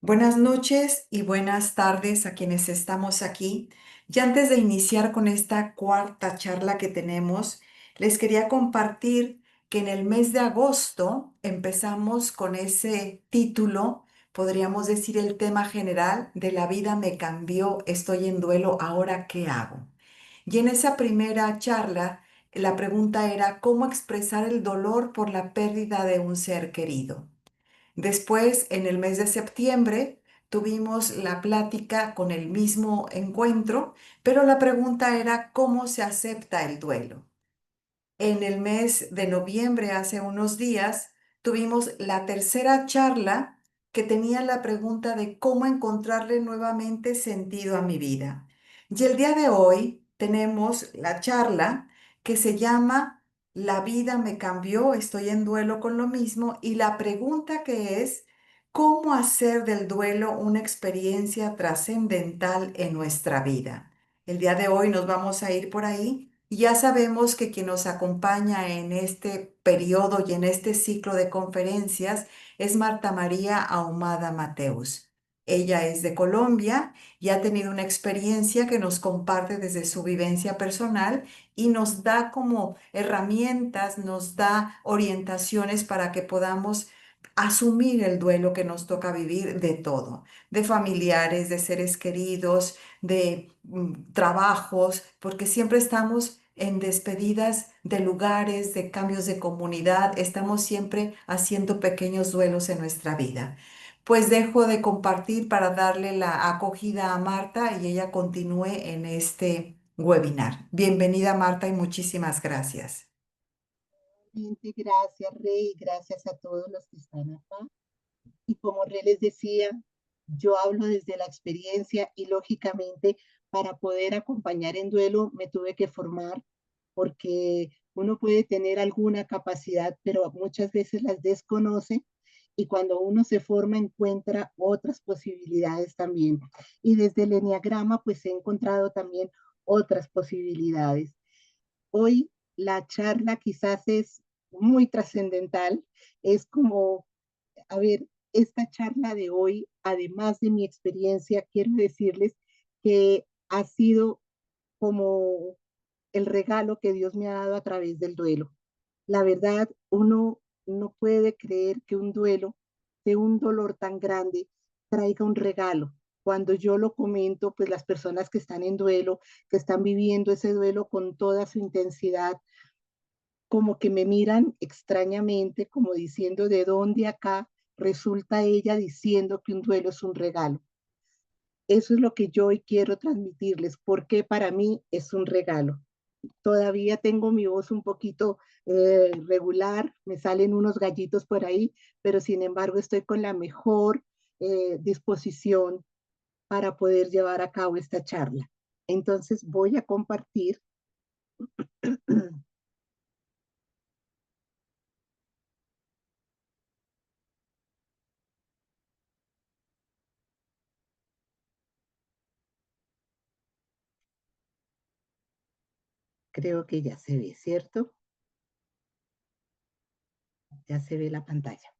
Buenas noches y buenas tardes a quienes estamos aquí. Y antes de iniciar con esta cuarta charla que tenemos, les quería compartir que en el mes de agosto empezamos con ese título, podríamos decir el tema general de La vida me cambió, estoy en duelo, ¿ahora qué hago? Y en esa primera charla, la pregunta era ¿cómo expresar el dolor por la pérdida de un ser querido? Después, en el mes de septiembre, tuvimos la plática con el mismo encuentro, pero la pregunta era ¿cómo se acepta el duelo? En el mes de noviembre, hace unos días, tuvimos la tercera charla que tenía la pregunta de cómo encontrarle nuevamente sentido a mi vida. Y el día de hoy tenemos la charla que se llama La vida me cambió, estoy en duelo con lo mismo, y la pregunta que es ¿cómo hacer del duelo una experiencia trascendental en nuestra vida? El día de hoy nos vamos a ir por ahí. Ya sabemos que quien nos acompaña en este periodo y en este ciclo de conferencias es Marta María Ahumada Mateus. Ella es de Colombia y ha tenido una experiencia que nos comparte desde su vivencia personal y nos da como herramientas, nos da orientaciones para que podamos asumir el duelo que nos toca vivir de todo, de familiares, de seres queridos, de trabajos, porque siempre estamos en despedidas de lugares, de cambios de comunidad, estamos siempre haciendo pequeños duelos en nuestra vida. Pues dejo de compartir para darle la acogida a Marta y ella continúe en este webinar. Bienvenida Marta y muchísimas gracias. Gracias, Rey, gracias a todos los que están acá. Y como Rey les decía, yo hablo desde la experiencia y lógicamente para poder acompañar en duelo me tuve que formar porque uno puede tener alguna capacidad, pero muchas veces las desconoce y cuando uno se forma encuentra otras posibilidades también. Y desde el enneagrama pues he encontrado también otras posibilidades. Hoy la charla quizás es muy trascendental, es como, a ver, esta charla de hoy, además de mi experiencia, quiero decirles que ha sido como el regalo que Dios me ha dado a través del duelo. La verdad, uno no puede creer que un duelo de un dolor tan grande traiga un regalo. Cuando yo lo comento, pues las personas que están en duelo, que están viviendo ese duelo con toda su intensidad, como que me miran extrañamente, como diciendo, ¿de dónde acá resulta ella diciendo que un duelo es un regalo? Eso es lo que yo hoy quiero transmitirles, porque para mí es un regalo. Todavía tengo mi voz un poquito regular, me salen unos gallitos por ahí, pero sin embargo estoy con la mejor disposición para poder llevar a cabo esta charla. Entonces voy a compartir, creo que ya se ve, ¿cierto? Ya se ve la pantalla.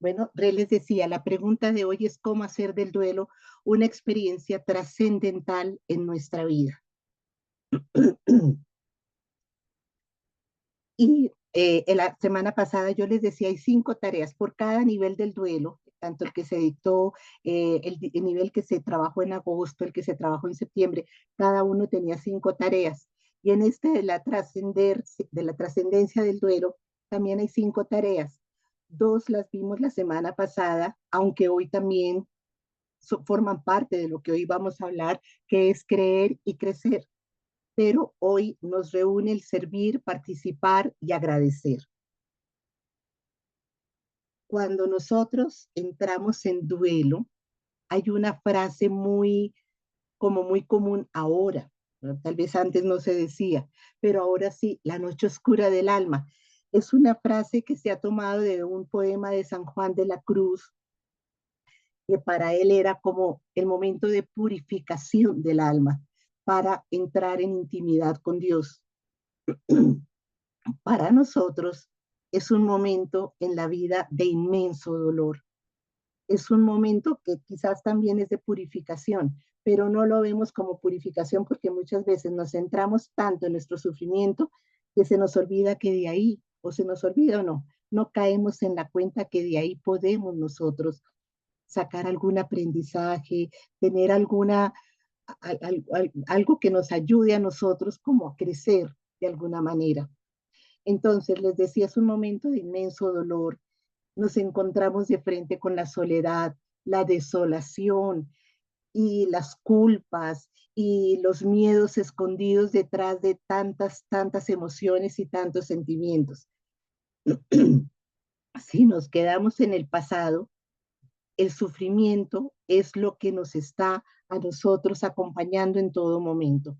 Bueno, Rey les decía, la pregunta de hoy es cómo hacer del duelo una experiencia trascendental en nuestra vida. Y en la semana pasada yo les decía, hay 5 tareas por cada nivel del duelo, tanto el que se dictó, el nivel que se trabajó en agosto, el que se trabajó en septiembre, cada uno tenía 5 tareas. Y en este de la trascendencia del duelo, también hay 5 tareas. Dos las vimos la semana pasada, aunque hoy también forman parte de lo que hoy vamos a hablar, que es creer y crecer. Pero hoy nos reúne el servir, participar y agradecer. Cuando nosotros entramos en duelo, hay una frase muy común ahora, ¿no? Tal vez antes no se decía, pero ahora sí, la noche oscura del alma. Es una frase que se ha tomado de un poema de San Juan de la Cruz, que para él era como el momento de purificación del alma para entrar en intimidad con Dios. Para nosotros es un momento en la vida de inmenso dolor. es un momento que quizás también es de purificación, pero no lo vemos como purificación porque muchas veces nos centramos tanto en nuestro sufrimiento que se nos olvida que de ahí, o se nos olvida o no, no caemos en la cuenta que de ahí podemos nosotros sacar algún aprendizaje, tener algo que nos ayude a nosotros como a crecer de alguna manera. Entonces, les decía, es un momento de inmenso dolor. Nos encontramos de frente con la soledad, la desolación y las culpas y los miedos escondidos detrás de tantas, tantas emociones y tantos sentimientos. Si nos quedamos en el pasado, el sufrimiento es lo que nos está a nosotros acompañando en todo momento.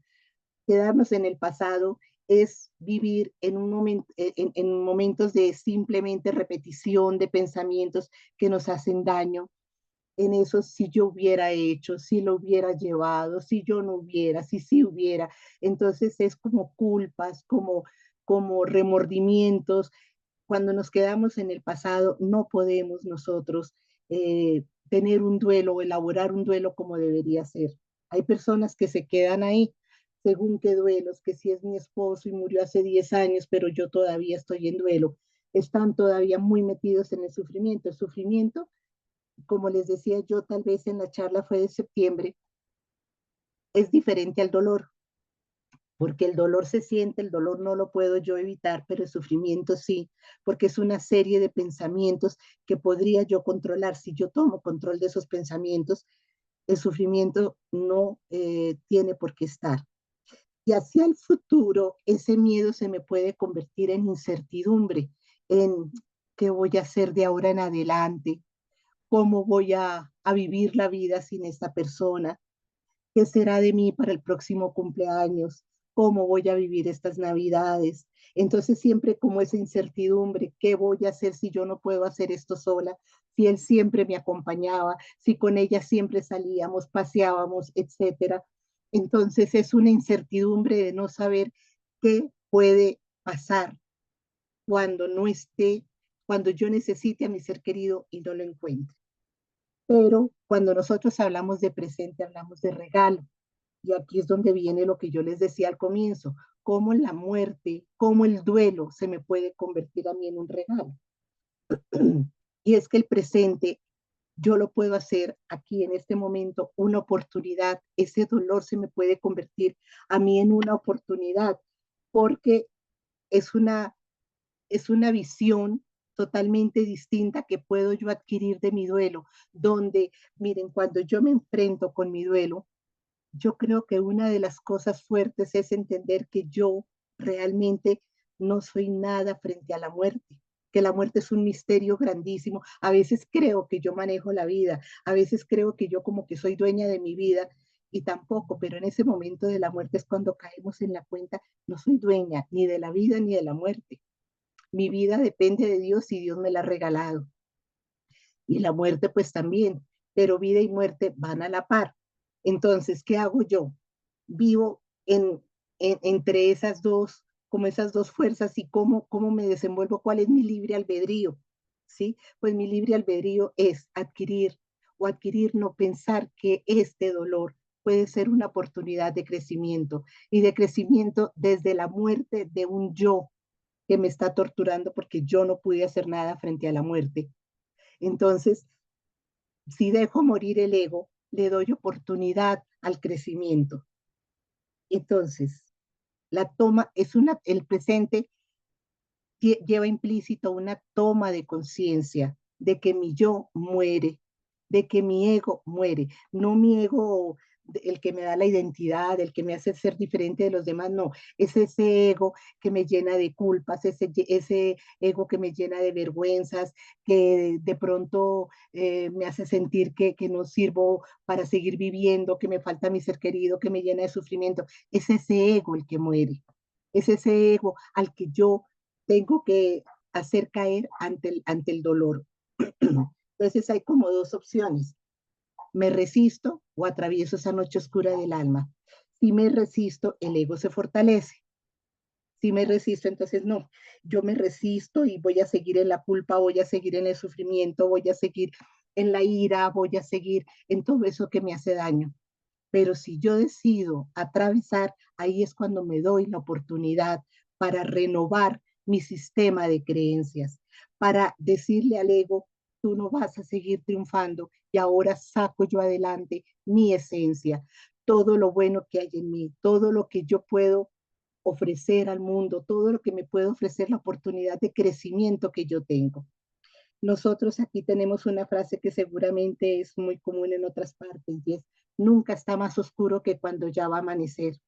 Quedarnos en el pasado es vivir en, un momento, en momentos de simplemente repetición de pensamientos que nos hacen daño. En eso, si yo hubiera hecho, si lo hubiera llevado, si yo no hubiera, si sí hubiera. Entonces es como culpas, como remordimientos. Cuando nos quedamos en el pasado, no podemos nosotros tener un duelo o elaborar un duelo como debería ser. Hay personas que se quedan ahí según qué duelos, que si es mi esposo y murió hace 10 años, pero yo todavía estoy en duelo. Están todavía muy metidos en el sufrimiento. El sufrimiento, como les decía yo, tal vez en la charla fue de septiembre, es diferente al dolor, porque el dolor se siente, el dolor no lo puedo yo evitar, pero el sufrimiento sí, porque es una serie de pensamientos que podría yo controlar. Si yo tomo control de esos pensamientos, el sufrimiento no tiene por qué estar. Y hacia el futuro, ese miedo se me puede convertir en incertidumbre, en qué voy a hacer de ahora en adelante, cómo voy a vivir la vida sin esta persona, qué será de mí para el próximo cumpleaños, cómo voy a vivir estas navidades. Entonces siempre como esa incertidumbre, ¿qué voy a hacer si yo no puedo hacer esto sola? Si él siempre me acompañaba, si con ella siempre salíamos, paseábamos, etcétera. Entonces es una incertidumbre de no saber qué puede pasar cuando no esté, cuando yo necesite a mi ser querido y no lo encuentre. Pero cuando nosotros hablamos de presente, hablamos de regalo. Y aquí es donde viene lo que yo les decía al comienzo, cómo la muerte, cómo el duelo se me puede convertir a mí en un regalo. Y es que el presente yo lo puedo hacer aquí en este momento, una oportunidad. Ese dolor se me puede convertir a mí en una oportunidad, porque es una, es una visión totalmente distinta que puedo yo adquirir de mi duelo, donde, miren, cuando yo me enfrento con mi duelo, yo creo que una de las cosas fuertes es entender que yo realmente no soy nada frente a la muerte, que la muerte es un misterio grandísimo. A veces creo que yo manejo la vida, a veces creo que yo como que soy dueña de mi vida y tampoco, pero en ese momento de la muerte es cuando caemos en la cuenta, no soy dueña ni de la vida ni de la muerte. Mi vida depende de Dios y Dios me la ha regalado. Y la muerte pues también, pero vida y muerte van a la par. Entonces, ¿qué hago yo? Vivo entre esas dos, como esas dos fuerzas y cómo me desenvuelvo, cuál es mi libre albedrío, ¿sí? Pues mi libre albedrío es adquirir o adquirir, no pensar que este dolor puede ser una oportunidad de crecimiento y de crecimiento desde la muerte de un yo que me está torturando porque yo no pude hacer nada frente a la muerte. Entonces, si dejo morir el ego, le doy oportunidad al crecimiento. Entonces, la toma es el presente lleva implícito una toma de conciencia de que mi yo muere, de que mi ego muere, no mi ego el que me da la identidad, el que me hace ser diferente de los demás, no, es ese ego que me llena de culpas, ese ego que me llena de vergüenzas, que de pronto me hace sentir que no sirvo para seguir viviendo, que me falta mi ser querido, que me llena de sufrimiento, es ese ego el que muere, es ese ego al que yo tengo que hacer caer ante el dolor. Entonces hay como dos opciones. ¿Me resisto o atravieso esa noche oscura del alma? Si me resisto, el ego se fortalece. Si me resisto, entonces no, yo me resisto y voy a seguir en la culpa, voy a seguir en el sufrimiento, voy a seguir. en la ira, voy a seguir en todo eso que me hace daño. Pero si yo decido atravesar, ahí es cuando me doy la oportunidad para renovar mi sistema de creencias, para decirle al ego, tú no vas a seguir triunfando y ahora saco yo adelante mi esencia, todo lo bueno que hay en mí, todo lo que yo puedo ofrecer al mundo, todo lo que me puede ofrecer la oportunidad de crecimiento que yo tengo. Nosotros aquí tenemos una frase que seguramente es muy común en otras partes y es, nunca está más oscuro que cuando ya va a amanecer.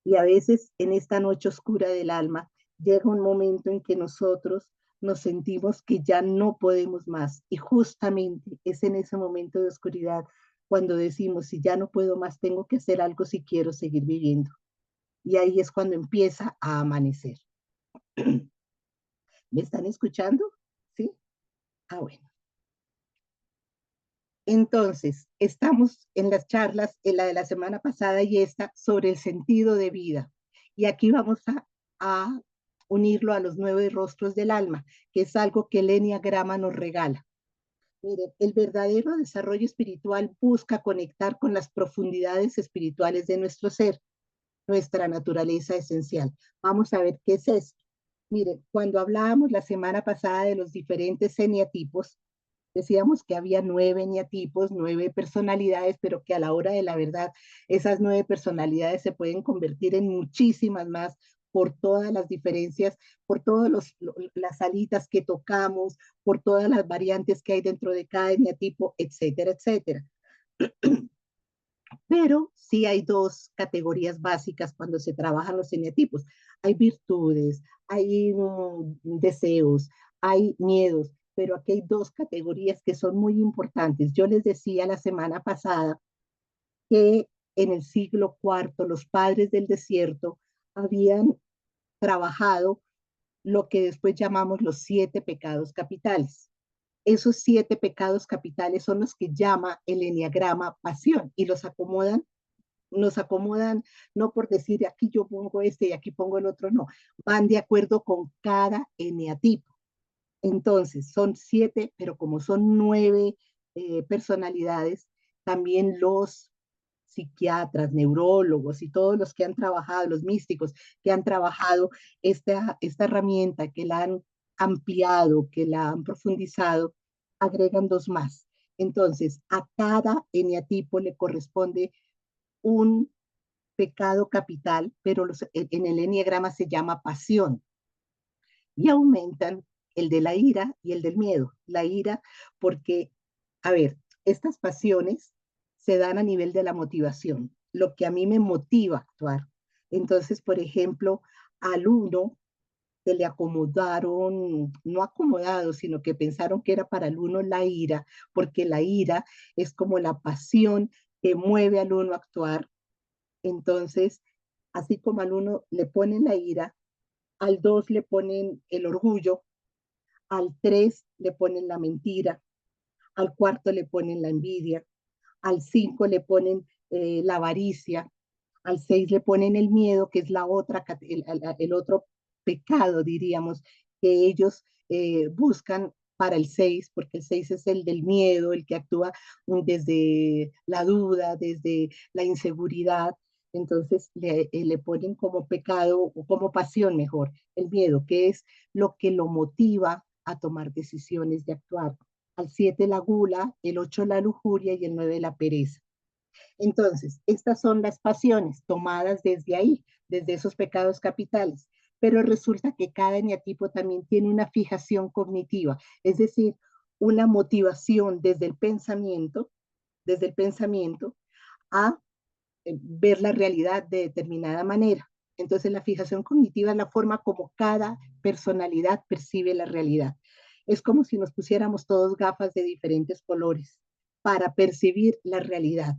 Y a veces en esta noche oscura del alma llega un momento en que nosotros nos sentimos que ya no podemos más. Y justamente es en ese momento de oscuridad cuando decimos, si ya no puedo más, tengo que hacer algo si quiero seguir viviendo. Y ahí es cuando empieza a amanecer. ¿Me están escuchando? ¿Sí? Ah, bueno. Entonces, estamos en las charlas, en la de la semana pasada y esta, sobre el sentido de vida. Y aquí vamos a unirlo a los 9 rostros del alma, que es algo que el Enneagrama nos regala. Miren, el verdadero desarrollo espiritual busca conectar con las profundidades espirituales de nuestro ser, nuestra naturaleza esencial. Vamos a ver qué es esto. Miren, cuando hablábamos la semana pasada de los diferentes eneatipos, decíamos que había 9 eneatipos, 9 personalidades, pero que a la hora de la verdad esas 9 personalidades se pueden convertir en muchísimas más por todas las diferencias, por todas las alitas que tocamos, por todas las variantes que hay dentro de cada eneatipo, etcétera, etcétera. Pero sí hay 2 categorías básicas cuando se trabajan los eneatipos. Hay virtudes, hay deseos, hay miedos, pero aquí hay 2 categorías que son muy importantes. Yo les decía la semana pasada que en el siglo IV los padres del desierto habían trabajado lo que después llamamos los 7 pecados capitales. Esos 7 pecados capitales son los que llama el enneagrama pasión y nos acomodan no por decir aquí yo pongo este y aquí pongo el otro, no, van de acuerdo con cada eneatipo. Entonces, son 7, pero como son 9 personalidades, también los psiquiatras, neurólogos y todos los que han trabajado, los místicos que han trabajado esta herramienta, que la han ampliado, que la han profundizado, agregan 2 más. Entonces, a cada eneatipo le corresponde un pecado capital, pero en el enneagrama se llama pasión, y aumentan el de la ira y el del miedo. La ira porque, a ver, estas pasiones se dan a nivel de la motivación, lo que a mí me motiva a actuar. Entonces, por ejemplo, al uno se le acomodaron, no acomodado, sino que pensaron que era para el uno la ira, porque la ira es como la pasión que mueve al uno a actuar. Entonces, así como al uno le ponen la ira, al 2 le ponen el orgullo, al 3 le ponen la mentira, al cuarto le ponen la envidia, al 5 le ponen la avaricia, al 6 le ponen el miedo, que es el otro pecado, diríamos, que ellos buscan para el 6, porque el 6 es el del miedo, el que actúa desde la duda, desde la inseguridad. Entonces le ponen como pecado o como pasión mejor el miedo, que es lo que lo motiva a tomar decisiones de actuar. Al 7 la gula, el 8 la lujuria y el 9 la pereza. Entonces, estas son las pasiones tomadas desde ahí, desde esos pecados capitales. Pero resulta que cada eneatipo también tiene una fijación cognitiva, es decir, una motivación desde el pensamiento a ver la realidad de determinada manera. Entonces, la fijación cognitiva es la forma como cada personalidad percibe la realidad. Es como si nos pusiéramos todos gafas de diferentes colores para percibir la realidad.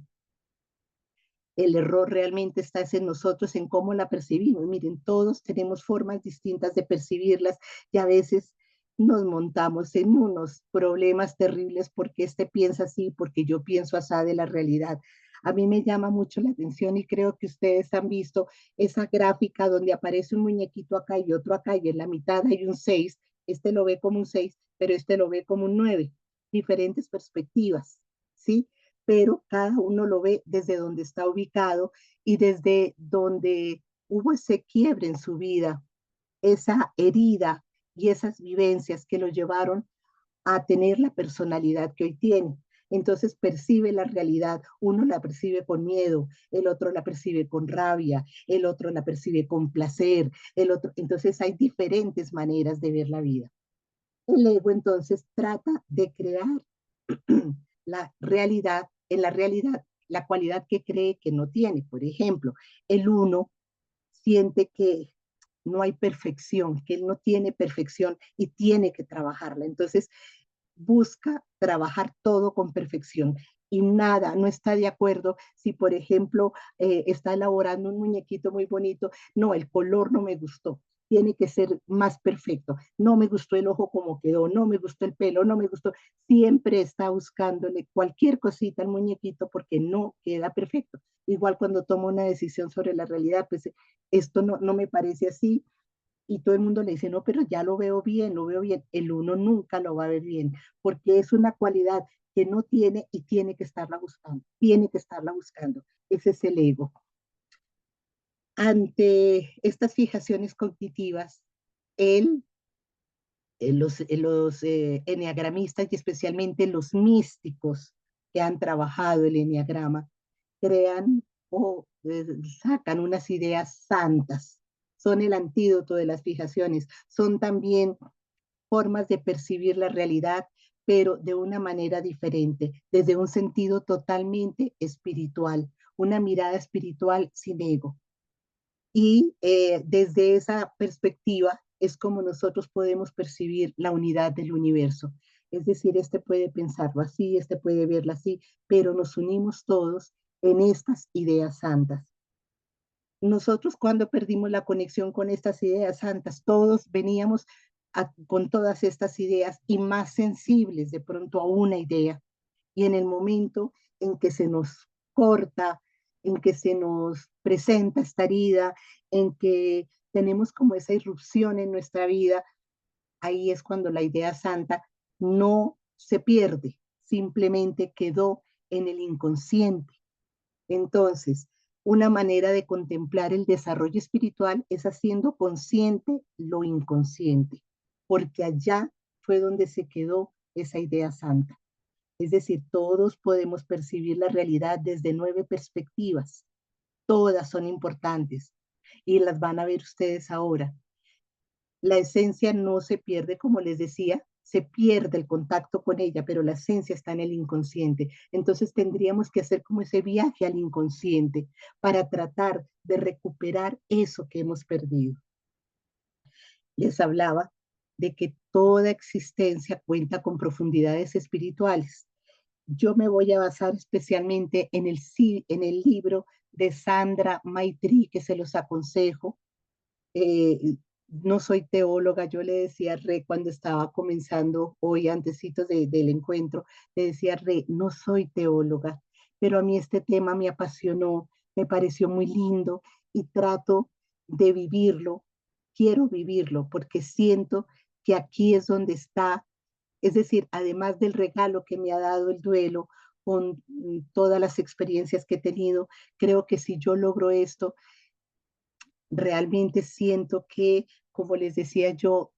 El error realmente está en nosotros, en cómo la percibimos. Miren, todos tenemos formas distintas de percibirlas y a veces nos montamos en unos problemas terribles porque este piensa así, porque yo pienso así de la realidad. A mí me llama mucho la atención y creo que ustedes han visto esa gráfica donde aparece un muñequito acá y otro acá y en la mitad hay un 6. Este lo ve como un 6, pero este lo ve como un 9. diferentes perspectivas, ¿sí? Pero cada uno lo ve desde donde está ubicado y desde donde hubo ese quiebre en su vida, esa herida y esas vivencias que lo llevaron a tener la personalidad que hoy tiene. Entonces percibe la realidad, uno la percibe con miedo, el otro la percibe con rabia, el otro la percibe con placer, el otro, entonces hay diferentes maneras de ver la vida. El ego entonces trata de crear la realidad, en la realidad, la cualidad que cree que no tiene. Por ejemplo, el uno siente que no hay perfección, que él no tiene perfección y tiene que trabajarla. Entonces, busca trabajar todo con perfección y nada, no está de acuerdo si, por ejemplo, está elaborando un muñequito muy bonito, no, el color no me gustó, tiene que ser más perfecto, no me gustó el ojo como quedó, no me gustó el pelo, no me gustó, siempre está buscándole cualquier cosita al muñequito porque no queda perfecto. Igual cuando toma una decisión sobre la realidad, pues esto no me parece así, y todo el mundo le dice, no, pero ya lo veo bien, lo veo bien. El uno nunca lo va a ver bien, porque es una cualidad que no tiene y tiene que estarla buscando, tiene que estarla buscando. Ese es el ego. Ante estas fijaciones cognitivas, él, los enneagramistas y especialmente los místicos que han trabajado el enneagrama, crean o sacan unas ideas santas. Son el antídoto de las fijaciones, son también formas de percibir la realidad, pero de una manera diferente, desde un sentido totalmente espiritual, una mirada espiritual sin ego. Y desde esa perspectiva es como nosotros podemos percibir la unidad del universo. Es decir, este puede pensarlo así, este puede verlo así, pero nos unimos todos en estas ideas santas. Nosotros cuando perdimos la conexión con estas ideas santas, todos veníamos con todas estas ideas y más sensibles de pronto a una idea. Y en el momento en que se nos corta, en que se nos presenta esta herida, en que tenemos como esa irrupción en nuestra vida, ahí es cuando la idea santa no se pierde, simplemente quedó en el inconsciente. Entonces, una manera de contemplar el desarrollo espiritual es haciendo consciente lo inconsciente, porque allá fue donde se quedó esa idea santa. Es decir, todos podemos percibir la realidad desde 9 perspectivas. Todas son importantes y las van a ver ustedes ahora. La esencia no se pierde, como les decía, se pierde el contacto con ella, pero la esencia está en el inconsciente. Entonces tendríamos que hacer como ese viaje al inconsciente para tratar de recuperar eso que hemos perdido. Les hablaba de que toda existencia cuenta con profundidades espirituales. Yo me voy a basar especialmente en el libro de Sandra Maitri, que se los aconsejo. eh, no soy teóloga, yo le decía a Re cuando estaba comenzando hoy, antecitos del encuentro, le decía a Re, no soy teóloga, pero a mí este tema me apasionó, me pareció muy lindo y trato de vivirlo, quiero vivirlo porque siento que aquí es donde está, es decir, además del regalo que me ha dado el duelo con todas las experiencias que he tenido, creo que si yo logro esto, realmente siento que, como les decía yo,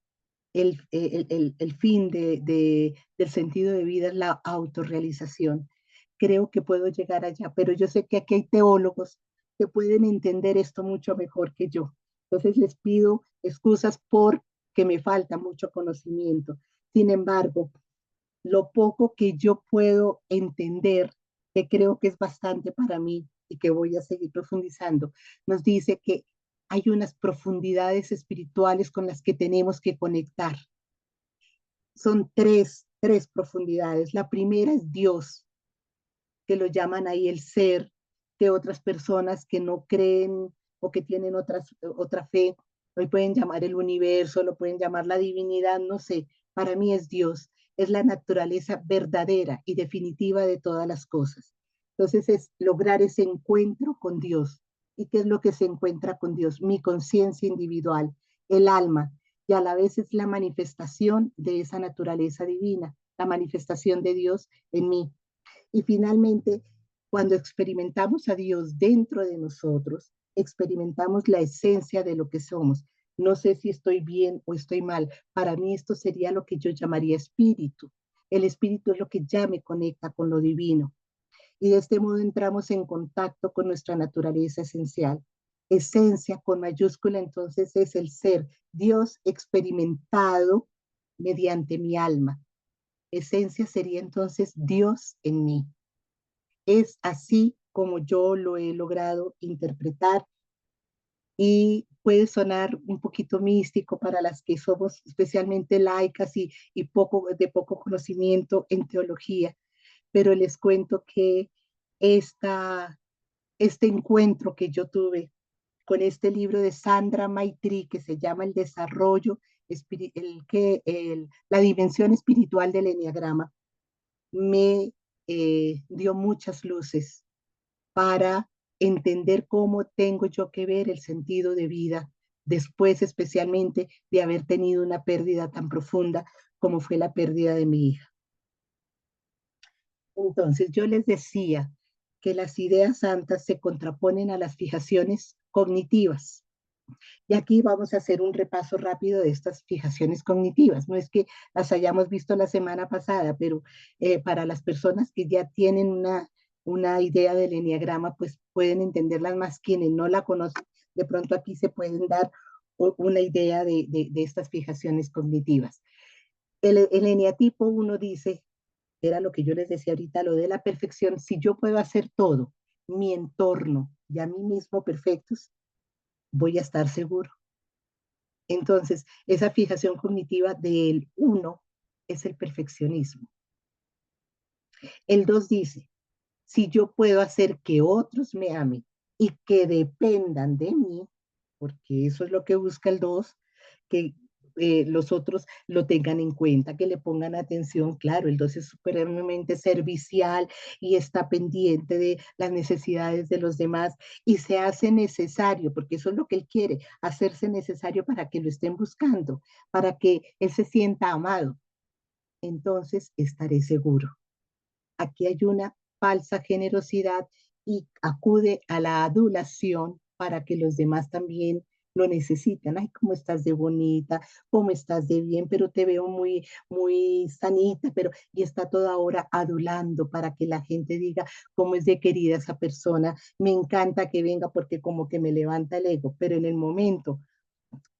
el fin del sentido de vida es la autorrealización. Creo que puedo llegar allá, pero yo sé que aquí hay teólogos que pueden entender esto mucho mejor que yo. Entonces les pido excusas porque me falta mucho conocimiento. Sin embargo, lo poco que yo puedo entender, que creo que es bastante para mí y que voy a seguir profundizando, nos dice que hay unas profundidades espirituales con las que tenemos que conectar. Son tres profundidades. La primera es Dios, que lo llaman ahí el ser, que otras personas que no creen o que tienen otra fe, hoy pueden llamar el universo, lo pueden llamar la divinidad, no sé, para mí es Dios, es la naturaleza verdadera y definitiva de todas las cosas. Entonces es lograr ese encuentro con Dios. ¿Y qué es lo que se encuentra con Dios? Mi conciencia individual, el alma, y a la vez es la manifestación de esa naturaleza divina. la manifestación de Dios en mí. Y finalmente, cuando experimentamos a Dios dentro de nosotros, experimentamos la esencia de lo que somos. No sé si estoy bien o estoy mal. Para mí esto sería lo que yo llamaría espíritu. El espíritu es lo que ya me conecta con lo divino. Y de este modo entramos en contacto con nuestra naturaleza esencial. Esencia con mayúscula entonces es el ser, Dios experimentado mediante mi alma. Esencia sería entonces Dios en mí. Es así como yo lo he logrado interpretar y puede sonar un poquito místico para las que somos especialmente laicas y de poco conocimiento en teología, pero les cuento que esta, este encuentro que yo tuve con este libro de Sandra Maitri que se llama El desarrollo, la dimensión espiritual del enneagrama, me dio muchas luces para entender cómo tengo yo que ver el sentido de vida después especialmente de haber tenido una pérdida tan profunda como fue la pérdida de mi hija. Entonces yo les decía que las ideas santas se contraponen a las fijaciones cognitivas. Y aquí vamos a hacer un repaso rápido de estas fijaciones cognitivas. No es que las hayamos visto la semana pasada, pero para las personas que ya tienen una idea del enneagrama, pues pueden entenderlas más. Quienes no la conocen, de pronto aquí se pueden dar una idea de estas fijaciones cognitivas. El eneatipo 1 dice, era lo que yo les decía ahorita, lo de la perfección, si yo puedo hacer todo, mi entorno y a mí mismo perfectos, voy a estar seguro. Entonces, esa fijación cognitiva del 1 es el perfeccionismo. El 2 dice, si yo puedo hacer que otros me amen y que dependan de mí, porque eso es lo que busca el 2, que los otros lo tengan en cuenta, que le pongan atención. Claro, el 2 es supremamente servicial y está pendiente de las necesidades de los demás y se hace necesario, porque eso es lo que él quiere, hacerse necesario para que lo estén buscando, para que él se sienta amado. Entonces estaré seguro. Aquí hay una falsa generosidad y acude a la adulación para que los demás también lo necesitan. Ay, cómo estás de bonita, cómo estás de bien, pero te veo muy, muy sanita, pero y está toda hora adulando para que la gente diga cómo es de querida esa persona. Me encanta que venga porque como que me levanta el ego, pero en el momento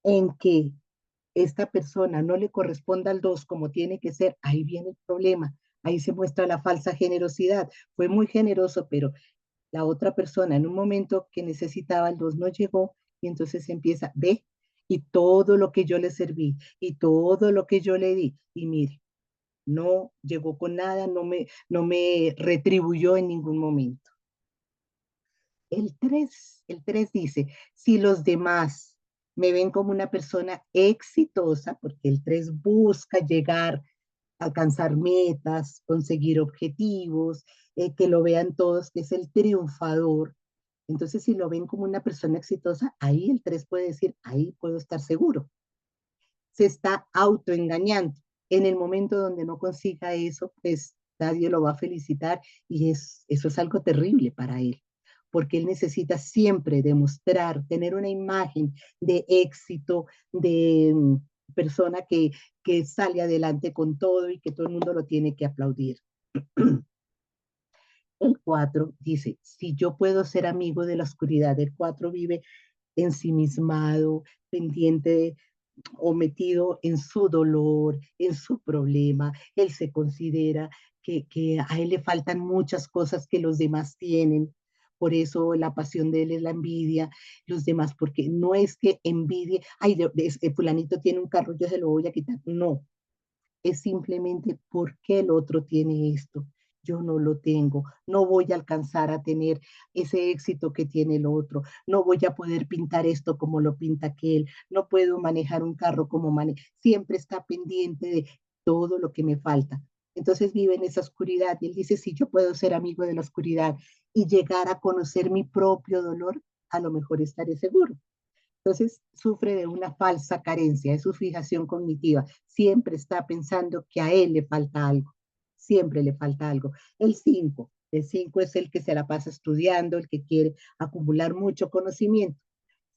en que esta persona no le corresponda al 2 como tiene que ser, ahí viene el problema, ahí se muestra la falsa generosidad. Fue muy generoso, pero la otra persona en un momento que necesitaba el 2 no llegó y entonces empieza, ve, y todo lo que yo le serví y todo lo que yo le di, y mire, no llegó con nada, no me retribuyó en ningún momento. El 3 dice, si los demás me ven como una persona exitosa, porque el 3 busca llegar, alcanzar metas, conseguir objetivos, que lo vean todos, que es el triunfador. Entonces, si lo ven como una persona exitosa, ahí el 3 puede decir, ahí puedo estar seguro. Se está autoengañando. En el momento donde no consiga eso, pues nadie lo va a felicitar y eso es algo terrible para él, porque él necesita siempre demostrar, tener una imagen de éxito, de persona que sale adelante con todo y que todo el mundo lo tiene que aplaudir. El 4 dice, si yo puedo ser amigo de la oscuridad, el 4 vive ensimismado, pendiente o metido en su dolor, en su problema. Él se considera que a él le faltan muchas cosas que los demás tienen. Por eso la pasión de él es la envidia, los demás, porque no es que envidie, ay, fulanito tiene un carro, yo se lo voy a quitar. No, es simplemente porque el otro tiene esto. Yo no lo tengo, no voy a alcanzar a tener ese éxito que tiene el otro, no voy a poder pintar esto como lo pinta aquel, no puedo manejar un carro como maneja, siempre está pendiente de todo lo que me falta. Entonces vive en esa oscuridad y él dice, si yo puedo ser amigo de la oscuridad y llegar a conocer mi propio dolor, a lo mejor estaré seguro. Entonces sufre de una falsa carencia, de su fijación cognitiva. Siempre está pensando que a él le falta algo, siempre le falta algo. El 5 es el que se la pasa estudiando, el que quiere acumular mucho conocimiento.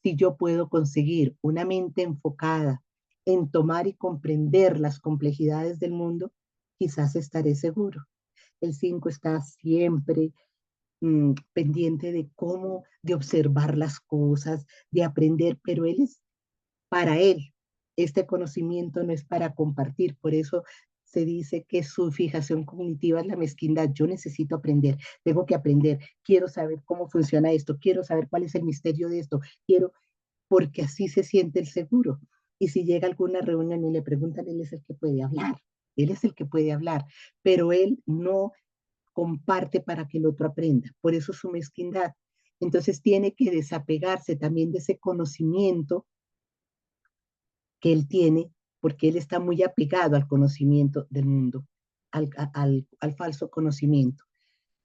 Si yo puedo conseguir una mente enfocada en tomar y comprender las complejidades del mundo, quizás estaré seguro. El 5 está siempre pendiente de cómo, de observar las cosas, de aprender, pero él es para él. Este conocimiento no es para compartir, por eso se dice que su fijación cognitiva es la mezquindad. Yo necesito aprender, tengo que aprender, quiero saber cómo funciona esto, quiero saber cuál es el misterio de esto, quiero, porque así se siente el seguro. Y si llega a alguna reunión y le preguntan, él es el que puede hablar, él es el que puede hablar, pero él no comparte para que el otro aprenda. Por eso su mezquindad. Entonces tiene que desapegarse también de ese conocimiento que él tiene, porque él está muy apegado al conocimiento del mundo, al falso conocimiento.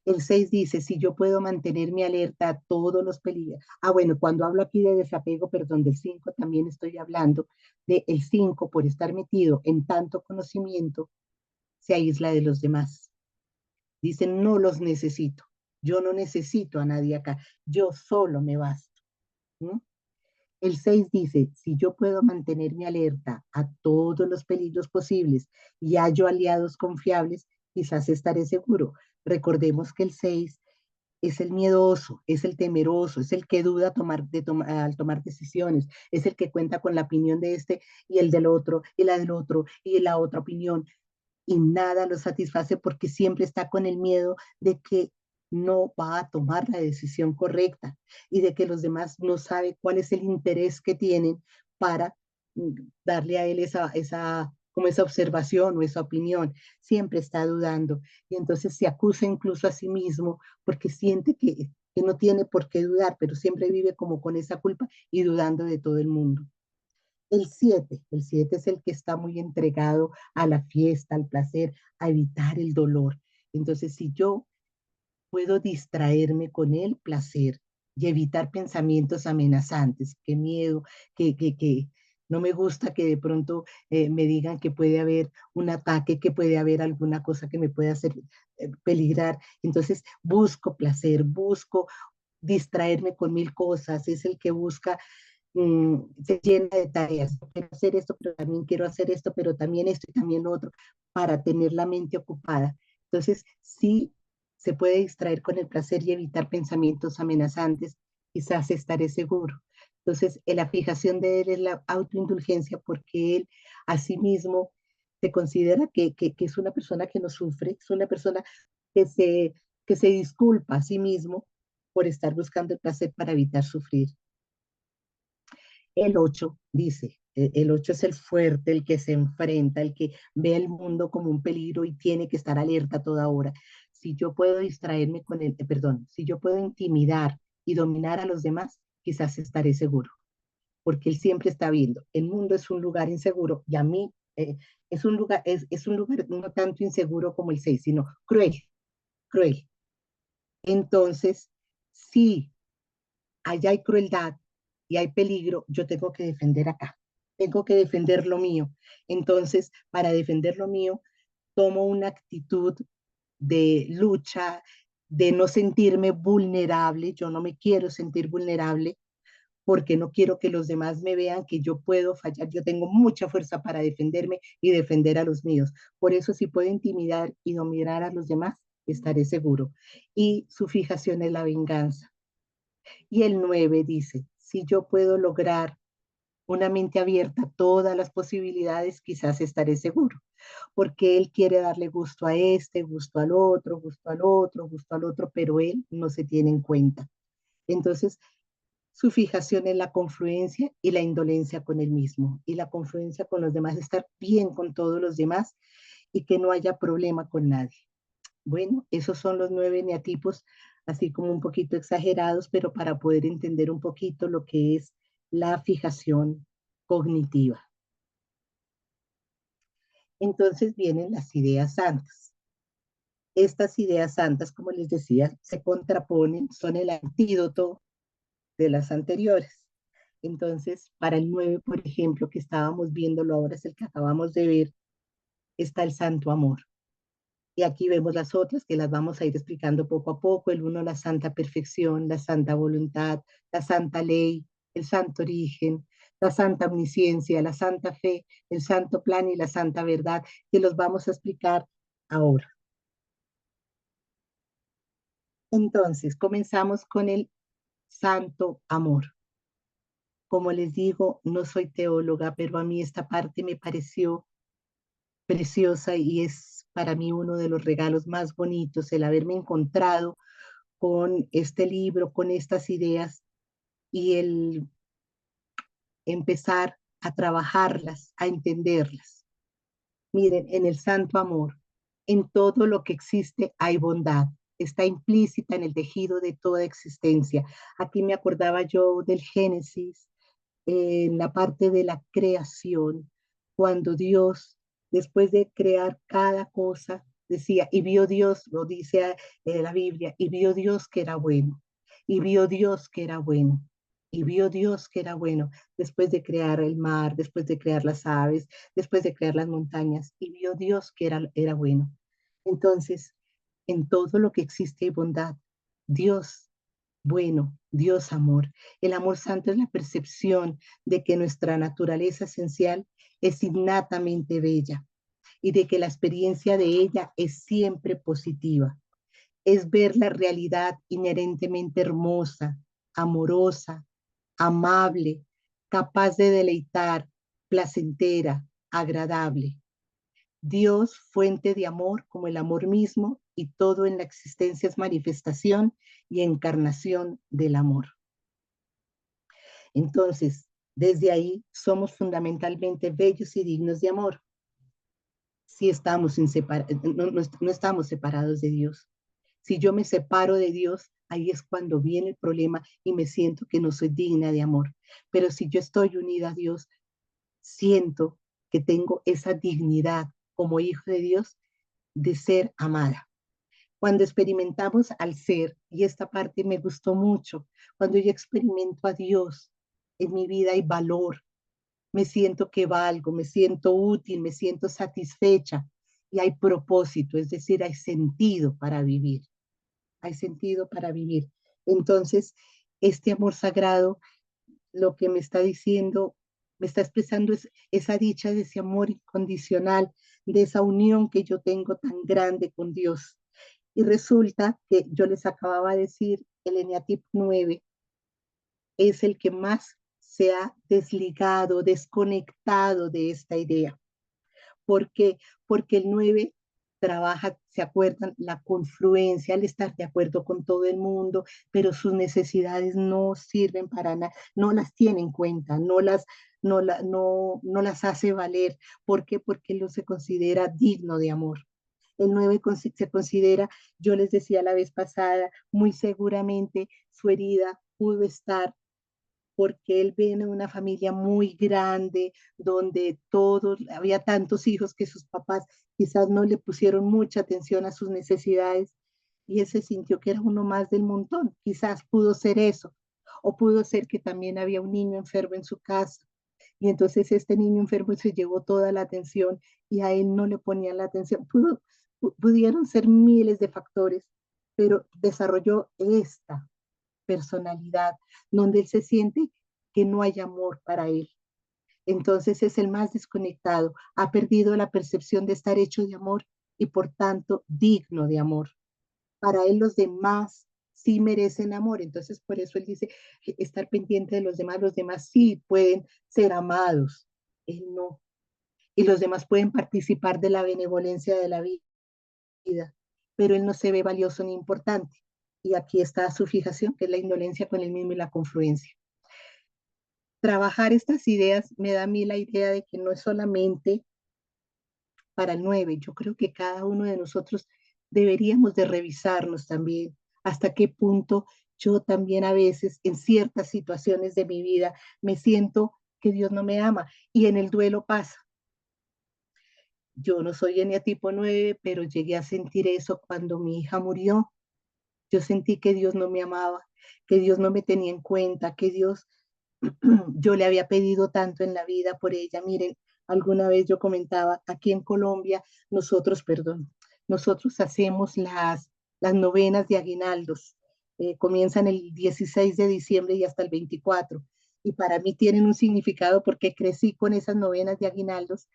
El 6 dice, si yo puedo mantenerme alerta a todos los peligros. Ah, bueno, cuando hablo aquí de desapego, perdón, del 5 también estoy hablando de el 5 por estar metido en tanto conocimiento, se aísla de los demás. Dicen, no los necesito. Yo no necesito a nadie acá. Yo solo me basto. ¿Mm? El 6 dice, si yo puedo mantenerme alerta a todos los peligros posibles y hallo aliados confiables, quizás estaré seguro. Recordemos que el 6 es el miedoso, es el temeroso, es el que duda al tomar decisiones, es el que cuenta con la opinión de este y el del otro, y la del otro, y la otra opinión y nada lo satisface porque siempre está con el miedo de que no va a tomar la decisión correcta y de que los demás no saben cuál es el interés que tienen para darle a él como esa observación o esa opinión. Siempre está dudando y entonces se acusa incluso a sí mismo porque siente que no tiene por qué dudar, pero siempre vive como con esa culpa y dudando de todo el mundo. El 7 es el que está muy entregado a la fiesta, al placer, a evitar el dolor. Entonces, si yo puedo distraerme con el placer y evitar pensamientos amenazantes, qué miedo, que no me gusta que de pronto me digan que puede haber un ataque, que puede haber alguna cosa que me pueda hacer peligrar. Entonces, busco placer, busco distraerme con mil cosas, es el que busca se llena de tareas. Quiero hacer esto, pero también quiero hacer esto, pero también esto y también lo otro, para tener la mente ocupada. Entonces, sí se puede distraer con el placer y evitar pensamientos amenazantes, quizás estaré seguro. Entonces, la fijación de él es la autoindulgencia porque él a sí mismo se considera que es una persona que no sufre, es una persona que que se disculpa a sí mismo por estar buscando el placer para evitar sufrir. El 8 dice, el 8 es el fuerte, el que se enfrenta, el que ve el mundo como un peligro y tiene que estar alerta a toda hora. Si yo puedo distraerme con el, perdón, si yo puedo intimidar y dominar a los demás, quizás estaré seguro, porque él siempre está viendo, el mundo es un lugar inseguro y a mí es un lugar no tanto inseguro como el 6 sino cruel, cruel. Entonces, si allá hay crueldad y hay peligro, yo tengo que defender acá, tengo que defender lo mío. Entonces, para defender lo mío, tomo una actitud de lucha, de no sentirme vulnerable, yo no me quiero sentir vulnerable porque no quiero que los demás me vean que yo puedo fallar, yo tengo mucha fuerza para defenderme y defender a los míos. Por eso si puedo intimidar y dominar a los demás, estaré seguro. Y su fijación es la venganza. Y el 9 dice, si yo puedo lograr una mente abierta a todas las posibilidades, quizás estaré seguro, porque él quiere darle gusto a este, gusto al otro, gusto al otro, gusto al otro, pero él no se tiene en cuenta. Entonces, su fijación es la confluencia y la indolencia con él mismo, y la confluencia con los demás, estar bien con todos los demás y que no haya problema con nadie. Bueno, esos son los 9 neatipos, así como un poquito exagerados, pero para poder entender un poquito lo que es la fijación cognitiva. Entonces vienen las ideas santas. Estas ideas santas, como les decía, se contraponen, son el antídoto de las anteriores. Entonces, para el 9, por ejemplo, que estábamos viéndolo ahora, es el que acabamos de ver, está el santo amor. Y aquí vemos las otras que las vamos a ir explicando poco a poco. El 1, la santa perfección, la santa voluntad, la santa ley, el santo origen, la santa omnisciencia, la santa fe, el santo plan y la santa verdad, que los vamos a explicar ahora. Entonces, comenzamos con el santo amor. Como les digo, no soy teóloga, pero a mí esta parte me pareció preciosa y es para mí uno de los regalos más bonitos, el haberme encontrado con este libro, con estas ideas y el empezar a trabajarlas, a entenderlas. Miren, en el santo amor, en todo lo que existe hay bondad. Está implícita en el tejido de toda existencia. Aquí me acordaba yo del Génesis, en la parte de la creación, cuando Dios, después de crear cada cosa, decía, y vio Dios, lo dice la Biblia, y vio Dios que era bueno, y vio Dios que era bueno, y vio Dios que era bueno, después de crear el mar, después de crear las aves, después de crear las montañas, y vio Dios que era bueno. Entonces, en todo lo que existe hay bondad. Dios bueno, Dios amor. El amor santo es la percepción de que nuestra naturaleza esencial es innatamente bella y de que la experiencia de ella es siempre positiva. Es ver la realidad inherentemente hermosa, amorosa, amable, capaz de deleitar, placentera, agradable. Dios, fuente de amor como el amor mismo, y todo en la existencia es manifestación y encarnación del amor. Entonces, desde ahí somos fundamentalmente bellos y dignos de amor. Si estamos no estamos separados de Dios. Si yo me separo de Dios, ahí es cuando viene el problema y me siento que no soy digna de amor. Pero si yo estoy unida a Dios, siento que tengo esa dignidad como hijo de Dios de ser amada. Cuando experimentamos al ser, y esta parte me gustó mucho, cuando yo experimento a Dios, en mi vida hay valor, me siento que valgo, me siento útil, me siento satisfecha y hay propósito, es decir, hay sentido para vivir, hay sentido para vivir. Entonces, este amor sagrado, lo que me está diciendo, me está expresando es esa dicha de ese amor incondicional, de esa unión que yo tengo tan grande con Dios. Y resulta que yo les acababa de decir, el eneatipo 9 es el que más se ha desligado, desconectado de esta idea. ¿Por qué? Porque el 9 trabaja, se acuerdan, la confluencia, al estar de acuerdo con todo el mundo, pero sus necesidades no sirven para nada, no las tiene en cuenta, no las hace valer. ¿Por qué? Porque él no se considera digno de amor. El 9 se considera, yo les decía la vez pasada, muy seguramente su herida pudo estar porque él viene de una familia muy grande, donde todos, había tantos hijos que sus papás quizás no le pusieron mucha atención a sus necesidades y él se sintió que era uno más del montón. Quizás pudo ser eso, o pudo ser que también había un niño enfermo en su casa y entonces este niño enfermo se llevó toda la atención y a él no le ponían la atención. Pudieron ser miles de factores, pero desarrolló esta personalidad, donde él se siente que no hay amor para él. Entonces es el más desconectado, ha perdido la percepción de estar hecho de amor y por tanto digno de amor. Para él los demás sí merecen amor, entonces por eso él dice estar pendiente de los demás sí pueden ser amados, él no. Y los demás pueden participar de la benevolencia de la vida, pero él no se ve valioso ni importante. Y aquí está su fijación, que es la indolencia con el mismo y la confluencia. Trabajar estas ideas me da a mí la idea de que no es solamente para el 9. Yo creo que cada uno de nosotros deberíamos de revisarnos también hasta qué punto yo también a veces en ciertas situaciones de mi vida me siento que Dios no me ama y en el duelo pasa. Yo no soy eneatipo 9, pero llegué a sentir eso cuando mi hija murió. Yo sentí que Dios no me amaba, que Dios no me tenía en cuenta, que Dios Yo le había pedido tanto en la vida por ella. Miren, alguna vez yo comentaba, aquí en Colombia, nosotros hacemos las novenas de aguinaldos. Comienzan el 16 de diciembre y hasta el 24. Y para mí tienen un significado porque crecí con esas novenas de aguinaldos.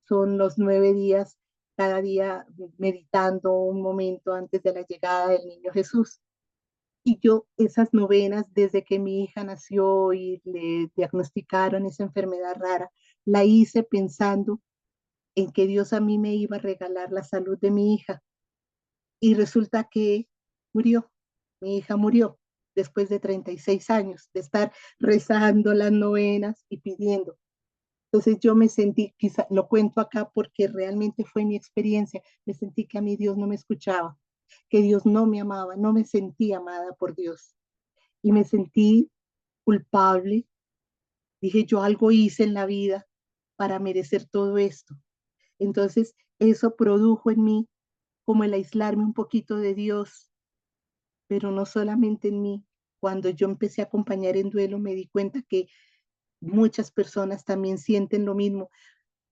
Son los 9 días, cada día meditando un momento antes de la llegada del niño Jesús. Y yo esas novenas, desde que mi hija nació y le diagnosticaron esa enfermedad rara, la hice pensando en que Dios a mí me iba a regalar la salud de mi hija. Y resulta que murió, mi hija murió después de 36 años de estar rezando las novenas y pidiendo. Entonces yo me sentí, quizá lo cuento acá porque realmente fue mi experiencia, me sentí que a mí Dios no me escuchaba, que Dios no me amaba, no me sentía amada por Dios y me sentí culpable. Dije, yo algo hice en la vida para merecer todo esto. Entonces, eso produjo en mí como el aislarme un poquito de Dios, pero no solamente en mí. Cuando yo empecé a acompañar en duelo, me di cuenta que muchas personas también sienten lo mismo,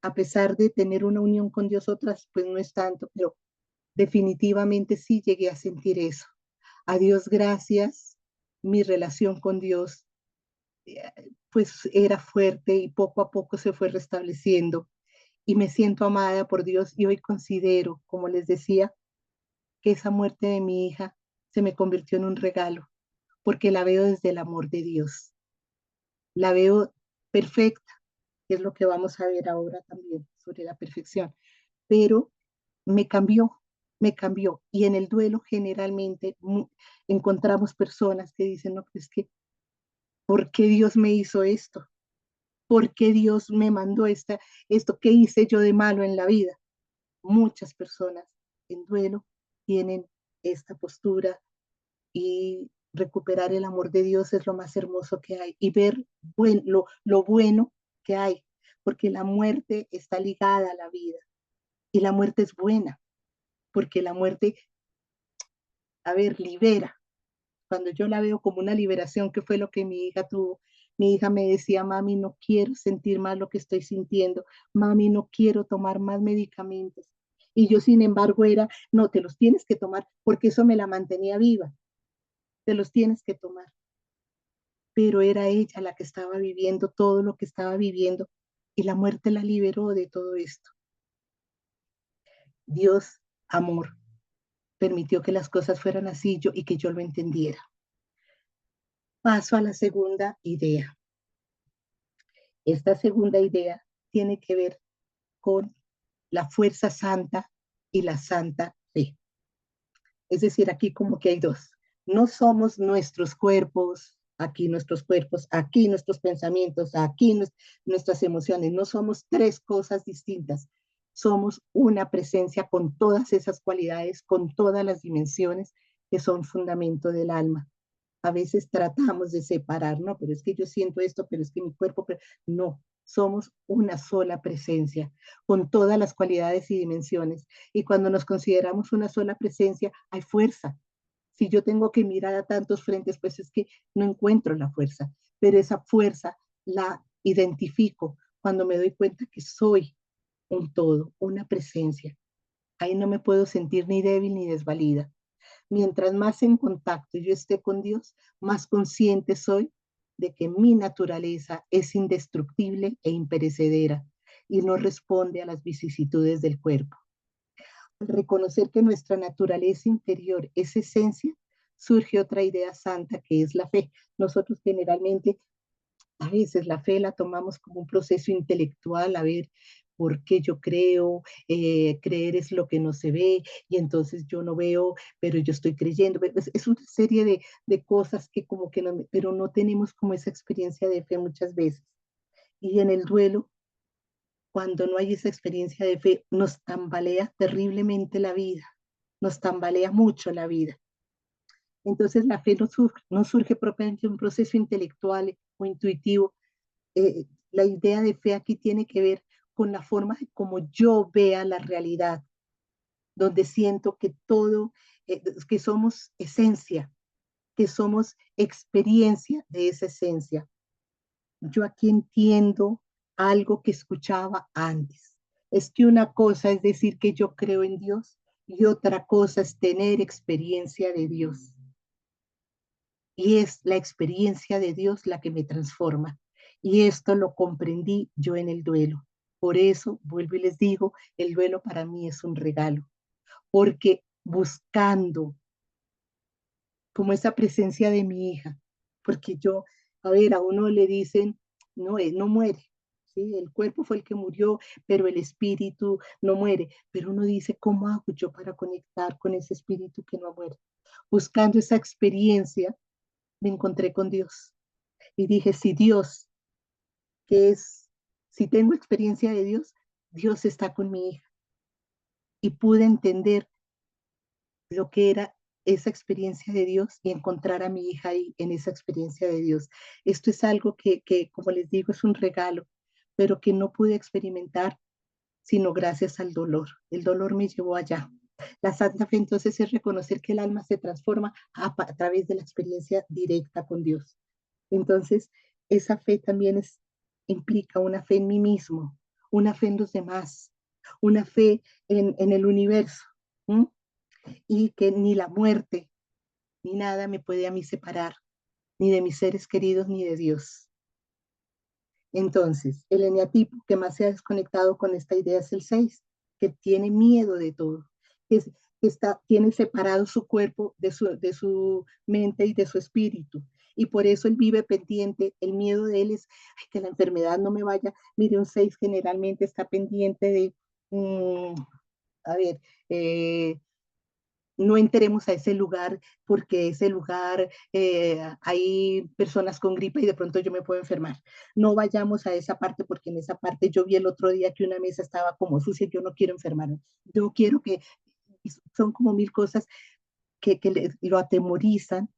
a pesar de tener una unión con Dios, otras pues no es tanto, pero definitivamente sí llegué a sentir eso. A Dios gracias, mi relación con Dios pues era fuerte y poco a poco se fue restableciendo y me siento amada por Dios y hoy considero, como les decía, que esa muerte de mi hija se me convirtió en un regalo porque la veo desde el amor de Dios, la veo perfecta, que es lo que vamos a ver ahora también sobre la perfección, pero me cambió, me cambió y en el duelo generalmente encontramos personas que dicen, no, pues es que, ¿por qué Dios me hizo esto? ¿Por qué Dios me mandó esto? ¿Qué hice yo de malo en la vida? Muchas personas en duelo tienen esta postura y recuperar el amor de Dios es lo más hermoso que hay y ver lo bueno que hay, porque la muerte está ligada a la vida y la muerte es buena, porque la muerte, a ver, libera. Cuando yo la veo como una liberación, que fue lo que mi hija tuvo, mi hija me decía, mami, no quiero sentir más lo que estoy sintiendo, mami, no quiero tomar más medicamentos. Y yo, sin embargo, era, no, te los tienes que tomar, porque eso me la mantenía viva, te los tienes que tomar. Pero era ella la que estaba viviendo todo lo que estaba viviendo y la muerte la liberó de todo esto. Dios, amor, permitió que las cosas fueran así y que yo lo entendiera. Paso a la segunda idea. Esta segunda idea tiene que ver con la fuerza santa y la santa fe. Es decir, aquí como que hay dos. No somos nuestros cuerpos, aquí nuestros pensamientos, aquí nuestras emociones. No somos tres cosas distintas. Somos una presencia con todas esas cualidades, con todas las dimensiones que son fundamento del alma. A veces tratamos de separar, no, pero es que yo siento esto, pero es que mi cuerpo, pero no, somos una sola presencia, con todas las cualidades y dimensiones. Y cuando nos consideramos una sola presencia, hay fuerza. Si yo tengo que mirar a tantos frentes, pues es que no encuentro la fuerza, pero esa fuerza la identifico cuando me doy cuenta que soy un todo, una presencia. Ahí no me puedo sentir ni débil ni desvalida. Mientras más en contacto yo esté con Dios, más consciente soy de que mi naturaleza es indestructible e imperecedera y no responde a las vicisitudes del cuerpo. Al reconocer que nuestra naturaleza interior es esencia, surge otra idea santa que es la fe. Nosotros generalmente a veces la fe la tomamos como un proceso intelectual, a ver, ¿por qué yo creo? Creer es lo que no se ve y entonces yo no veo, pero yo estoy creyendo. Es una serie de cosas que como que no, pero no tenemos como esa experiencia de fe muchas veces. Y en el duelo, cuando no hay esa experiencia de fe, nos tambalea terriblemente la vida, nos tambalea mucho la vida. Entonces la fe no surge propiamente de un proceso intelectual o intuitivo, la idea de fe aquí tiene que ver con la forma de cómo yo vea la realidad, donde siento que todo, que somos esencia, que somos experiencia de esa esencia. yo aquí entiendo algo que escuchaba antes. Es que una cosa es decir que yo creo en Dios y otra cosa es tener experiencia de Dios. Y es la experiencia de Dios la que me transforma. Y esto lo comprendí yo en el duelo. Por eso, vuelvo y les digo, el duelo para mí es un regalo, porque buscando como esa presencia de mi hija, porque yo, a ver, a uno le dicen, no, no muere, ¿sí? El cuerpo fue el que murió, pero el espíritu no muere, pero uno dice, ¿cómo hago yo para conectar con ese espíritu que no muere? Buscando esa experiencia, me encontré con Dios y dije, si Dios, que es, si tengo experiencia de Dios, Dios está con mi hija y pude entender lo que era esa experiencia de Dios y encontrar a mi hija ahí en esa experiencia de Dios. Esto es algo como les digo, es un regalo, pero que no pude experimentar sino gracias al dolor. El dolor me llevó allá. La Santa Fe entonces es reconocer que el alma se transforma a través de la experiencia directa con Dios. Entonces, esa fe también implica una fe en mí mismo, una fe en los demás, una fe en el universo. ¿Mm? Y que ni la muerte ni nada me puede a mí separar, ni de mis seres queridos, ni de Dios. Entonces, el eneatipo que más se ha desconectado con esta idea es el 6, que tiene miedo de todo, tiene separado su cuerpo de su mente y de su espíritu. Y por eso él vive pendiente, el miedo de él es ay, que la enfermedad no me vaya. Mire, un 6 generalmente está pendiente de, a ver, no entremos a ese lugar porque ese lugar hay personas con gripe y de pronto yo me puedo enfermar. No vayamos a esa parte porque en esa parte yo vi el otro día que una mesa estaba como sucia y yo no quiero enfermarme. Yo quiero que son como mil cosas que lo atemorizan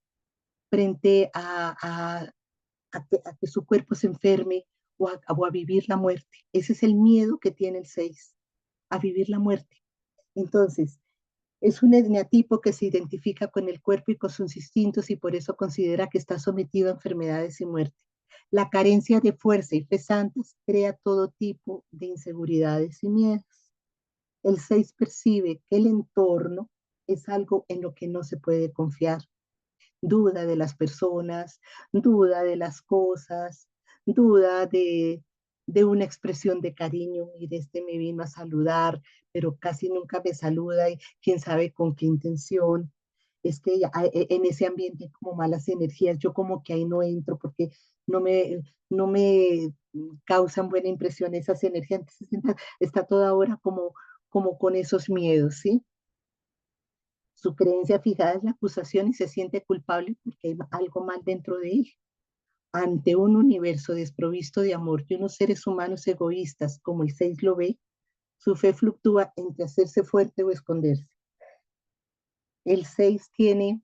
frente a que su cuerpo se enferme o a vivir la muerte. Ese es el miedo que tiene el 6, a vivir la muerte. Entonces, es un eneatipo que se identifica con el cuerpo y con sus instintos y por eso considera que está sometido a enfermedades y muerte. La carencia de fuerza y fe santas crea todo tipo de inseguridades y miedos. El 6 percibe que el entorno es algo en lo que no se puede confiar. Duda de las personas, duda de las cosas, duda de una expresión de cariño. Mire, este me vino a saludar, pero casi nunca me saluda y quién sabe con qué intención. Es que en ese ambiente hay como malas energías, yo como que ahí no entro porque no me, no me causan buena impresión esas energías. Entonces está toda hora como con esos miedos, ¿sí? Su creencia fijada es la acusación y se siente culpable porque hay algo mal dentro de él. Ante un universo desprovisto de amor y unos seres humanos egoístas como el 6 lo ve, su fe fluctúa entre hacerse fuerte o esconderse. El 6 tiene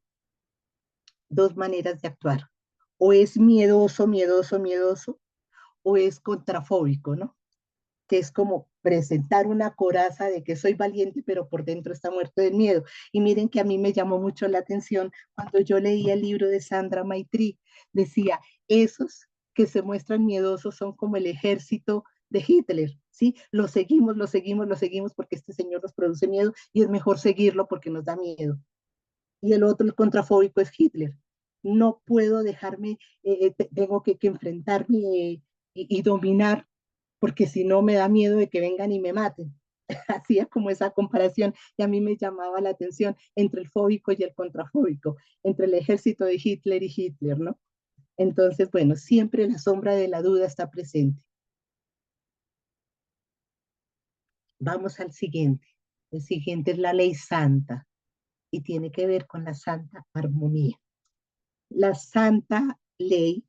dos maneras de actuar. O es miedoso, miedoso, miedoso, o es contrafóbico, ¿no? Que es como presentar una coraza de que soy valiente, pero por dentro está muerto de miedo. Y miren que a mí me llamó mucho la atención cuando yo leía el libro de Sandra Maitri, decía, esos que se muestran miedosos son como el ejército de Hitler, ¿sí? Lo seguimos, lo seguimos, lo seguimos porque este señor nos produce miedo y es mejor seguirlo porque nos da miedo. Y el otro, el contrafóbico, es Hitler. No puedo dejarme, tengo que enfrentarme y dominar porque si no me da miedo de que vengan y me maten. Hacía como esa comparación y a mí me llamaba la atención entre el fóbico y el contrafóbico, entre el ejército de Hitler y Hitler, ¿no? Entonces, bueno, siempre la sombra de la duda está presente. Vamos al siguiente. El siguiente es la ley santa y tiene que ver con la santa armonía. La santa ley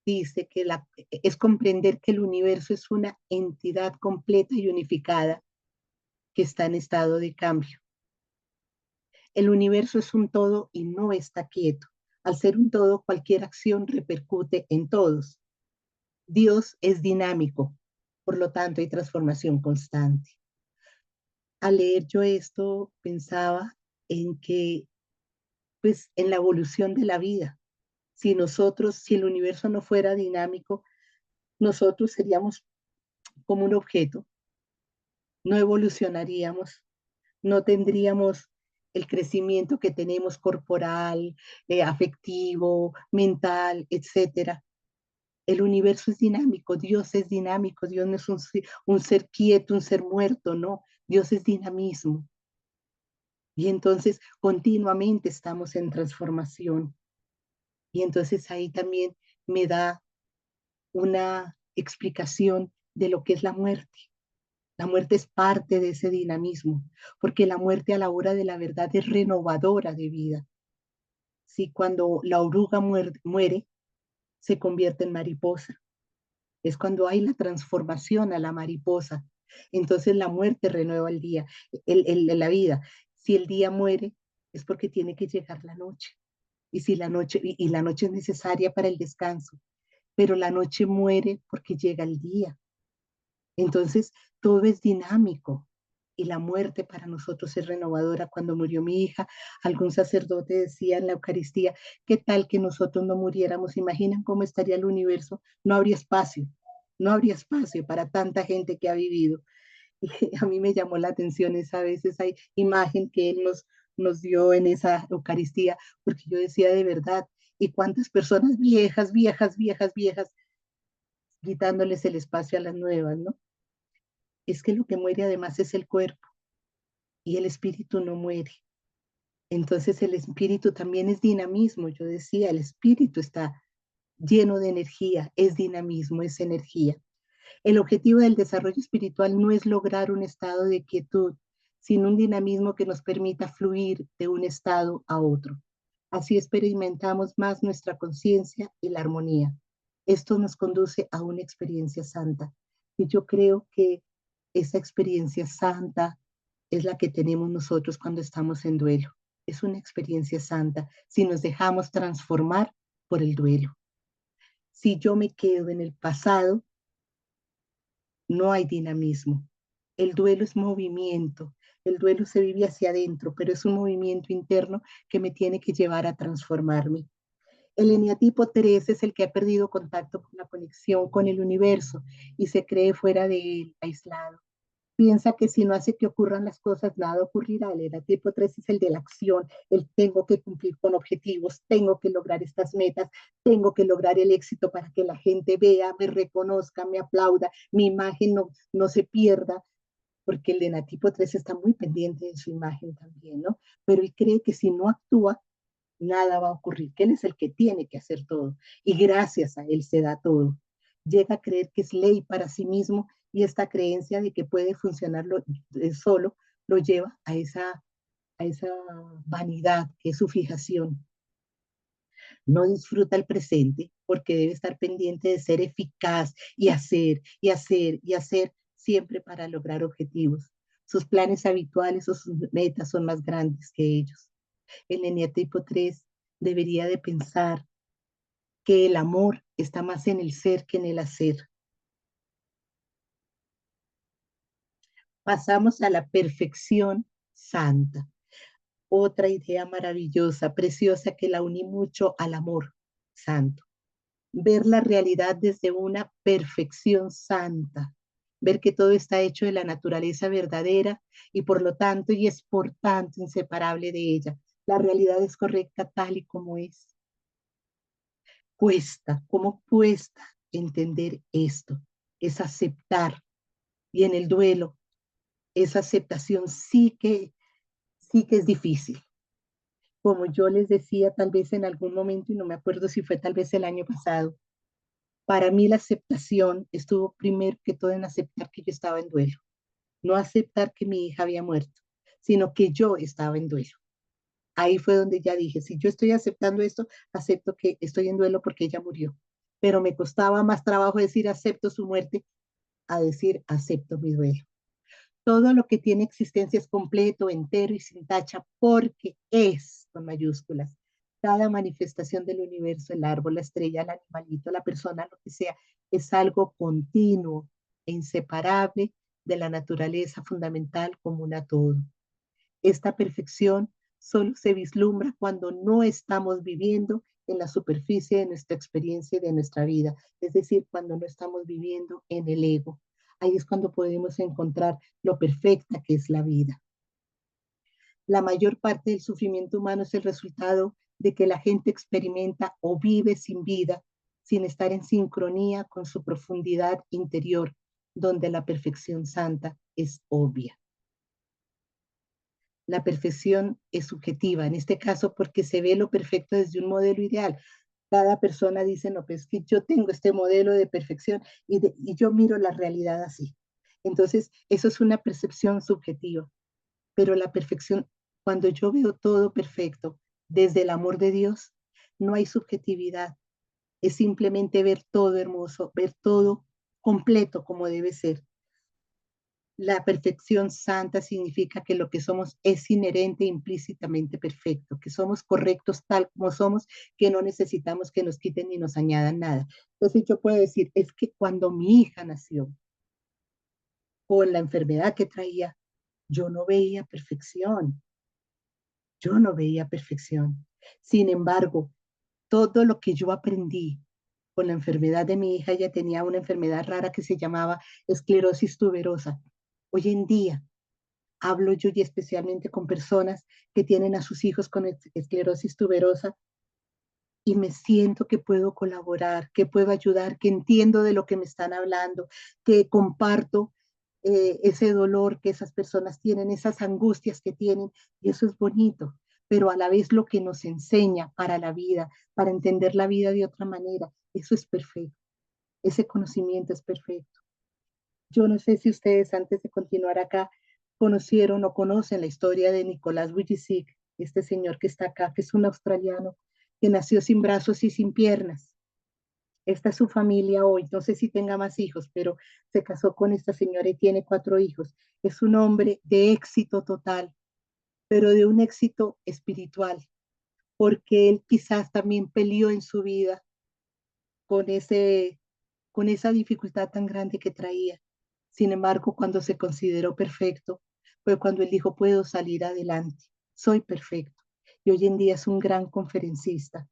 dice que es comprender que el universo es una entidad completa y unificada que está en estado de cambio. El universo es un todo y no está quieto. Al ser un todo, cualquier acción repercute en todos. Dios es dinámico, por lo tanto hay transformación constante. Al leer yo esto, pensaba en que, pues, en la evolución de la vida. Si el universo no fuera dinámico, nosotros seríamos como un objeto, no evolucionaríamos, no tendríamos el crecimiento que tenemos corporal, afectivo, mental, etcétera. El universo es dinámico, Dios no es un ser quieto, un ser muerto, no, Dios es dinamismo. Y entonces continuamente estamos en transformación. Y entonces ahí también me da una explicación de lo que es la muerte. La muerte es parte de ese dinamismo, porque la muerte a la hora de la verdad es renovadora de vida. Si cuando la oruga muere, se convierte en mariposa. Es cuando hay la transformación a la mariposa. Entonces la muerte renueva el día, la vida. Si el día muere, es porque tiene que llegar la noche. Y si la noche, y la noche es necesaria para el descanso, pero la noche muere porque llega el día. Entonces, todo es dinámico y la muerte para nosotros es renovadora. Cuando murió mi hija, algún sacerdote decía en la Eucaristía, ¿qué tal que nosotros no muriéramos? ¿Imaginan cómo estaría el universo? No habría espacio, no habría espacio para tanta gente que ha vivido. Y a mí me llamó la atención esa vez, esa imagen que él nos dio en esa Eucaristía, porque yo decía de verdad, ¿y cuántas personas viejas, viejas, viejas, viejas, quitándoles el espacio a las nuevas, ¿no? Es que lo que muere además es el cuerpo y el espíritu no muere. Entonces el espíritu también es dinamismo. Yo decía, el espíritu está lleno de energía, es dinamismo, es energía. El objetivo del desarrollo espiritual no es lograr un estado de quietud, sino un dinamismo que nos permita fluir de un estado a otro. Así experimentamos más nuestra conciencia y la armonía. Esto nos conduce a una experiencia santa. Y yo creo que esa experiencia santa es la que tenemos nosotros cuando estamos en duelo. Es una experiencia santa si nos dejamos transformar por el duelo. Si yo me quedo en el pasado, no hay dinamismo. El duelo es movimiento. El duelo se vive hacia adentro, pero es un movimiento interno que me tiene que llevar a transformarme. El eneatipo 3 es el que ha perdido contacto con la conexión con el universo y se cree fuera de él, aislado. Piensa que si no hace que ocurran las cosas, nada ocurrirá. El eneatipo 3 es el de la acción, el tengo que cumplir con objetivos, tengo que lograr estas metas, tengo que lograr el éxito para que la gente vea, me reconozca, me aplauda, mi imagen no se pierda, porque el enatipo 3 está muy pendiente de su imagen también, ¿no? Pero él cree que si no actúa, nada va a ocurrir, que él es el que tiene que hacer todo y gracias a él se da todo. Llega a creer que es ley para sí mismo y esta creencia de que puede funcionar solo lo lleva a esa vanidad que es su fijación. No disfruta el presente porque debe estar pendiente de ser eficaz y hacer y hacer y hacer siempre para lograr objetivos. Sus planes habituales o sus metas son más grandes que ellos. El eneatipo 3 debería de pensar que el amor está más en el ser que en el hacer. Pasamos a la perfección santa. Otra idea maravillosa, preciosa, que la uní mucho al amor santo. Ver la realidad desde una perfección santa, ver que todo está hecho de la naturaleza verdadera y por lo tanto y es por tanto inseparable de ella. La realidad es correcta tal y como es. ¿Cómo cuesta entender esto? Es aceptar. Y en el duelo, esa aceptación sí que es difícil. Como yo les decía tal vez en algún momento, y no me acuerdo si fue tal vez el año pasado, para mí la aceptación estuvo primero que todo en aceptar que yo estaba en duelo. No aceptar que mi hija había muerto, sino que yo estaba en duelo. Ahí fue donde ya dije, si yo estoy aceptando esto, acepto que estoy en duelo porque ella murió. Pero me costaba más trabajo decir acepto su muerte a decir acepto mi duelo. Todo lo que tiene existencia es completo, entero y sin tacha porque es con mayúsculas. Cada manifestación del universo, el árbol, la estrella, el animalito, la persona, lo que sea, es algo continuo e inseparable de la naturaleza fundamental común a todo. Esta perfección solo se vislumbra cuando no estamos viviendo en la superficie de nuestra experiencia y de nuestra vida, es decir, cuando no estamos viviendo en el ego. Ahí es cuando podemos encontrar lo perfecta que es la vida. La mayor parte del sufrimiento humano es el resultado de que la gente experimenta o vive sin vida, sin estar en sincronía con su profundidad interior, donde la perfección santa es obvia. La perfección es subjetiva, en este caso porque se ve lo perfecto desde un modelo ideal. Cada persona dice, no, pues que yo tengo este modelo de perfección y yo miro la realidad así. Entonces, eso es una percepción subjetiva, pero la perfección, cuando yo veo todo perfecto desde el amor de Dios, no hay subjetividad, es simplemente ver todo hermoso, ver todo completo como debe ser. La perfección santa significa que lo que somos es inherente e implícitamente perfecto, que somos correctos tal como somos, que no necesitamos que nos quiten ni nos añadan nada. Entonces yo puedo decir, es que cuando mi hija nació con la enfermedad que traía, yo no veía perfección, yo no veía perfección. Sin embargo, todo lo que yo aprendí con la enfermedad de mi hija, ella tenía una enfermedad rara que se llamaba esclerosis tuberosa. Hoy en día, hablo yo y especialmente con personas que tienen a sus hijos con esclerosis tuberosa y me siento que puedo colaborar, que puedo ayudar, que entiendo de lo que me están hablando, que comparto ese dolor que esas personas tienen, esas angustias que tienen, y eso es bonito, pero a la vez lo que nos enseña para la vida, para entender la vida de otra manera, eso es perfecto, ese conocimiento es perfecto. Yo no sé si ustedes antes de continuar acá conocieron o conocen la historia de Nicolás Vujicic, este señor que está acá, que es un australiano que nació sin brazos y sin piernas. Esta es su familia hoy, no sé si tenga más hijos, pero se casó con esta señora y tiene 4 hijos. Es un hombre de éxito total, pero de un éxito espiritual, porque él quizás también peleó en su vida con, con esa dificultad tan grande que traía. Sin embargo, cuando se consideró perfecto, fue cuando él dijo, puedo salir adelante, soy perfecto. Y hoy en día es un gran conferencista.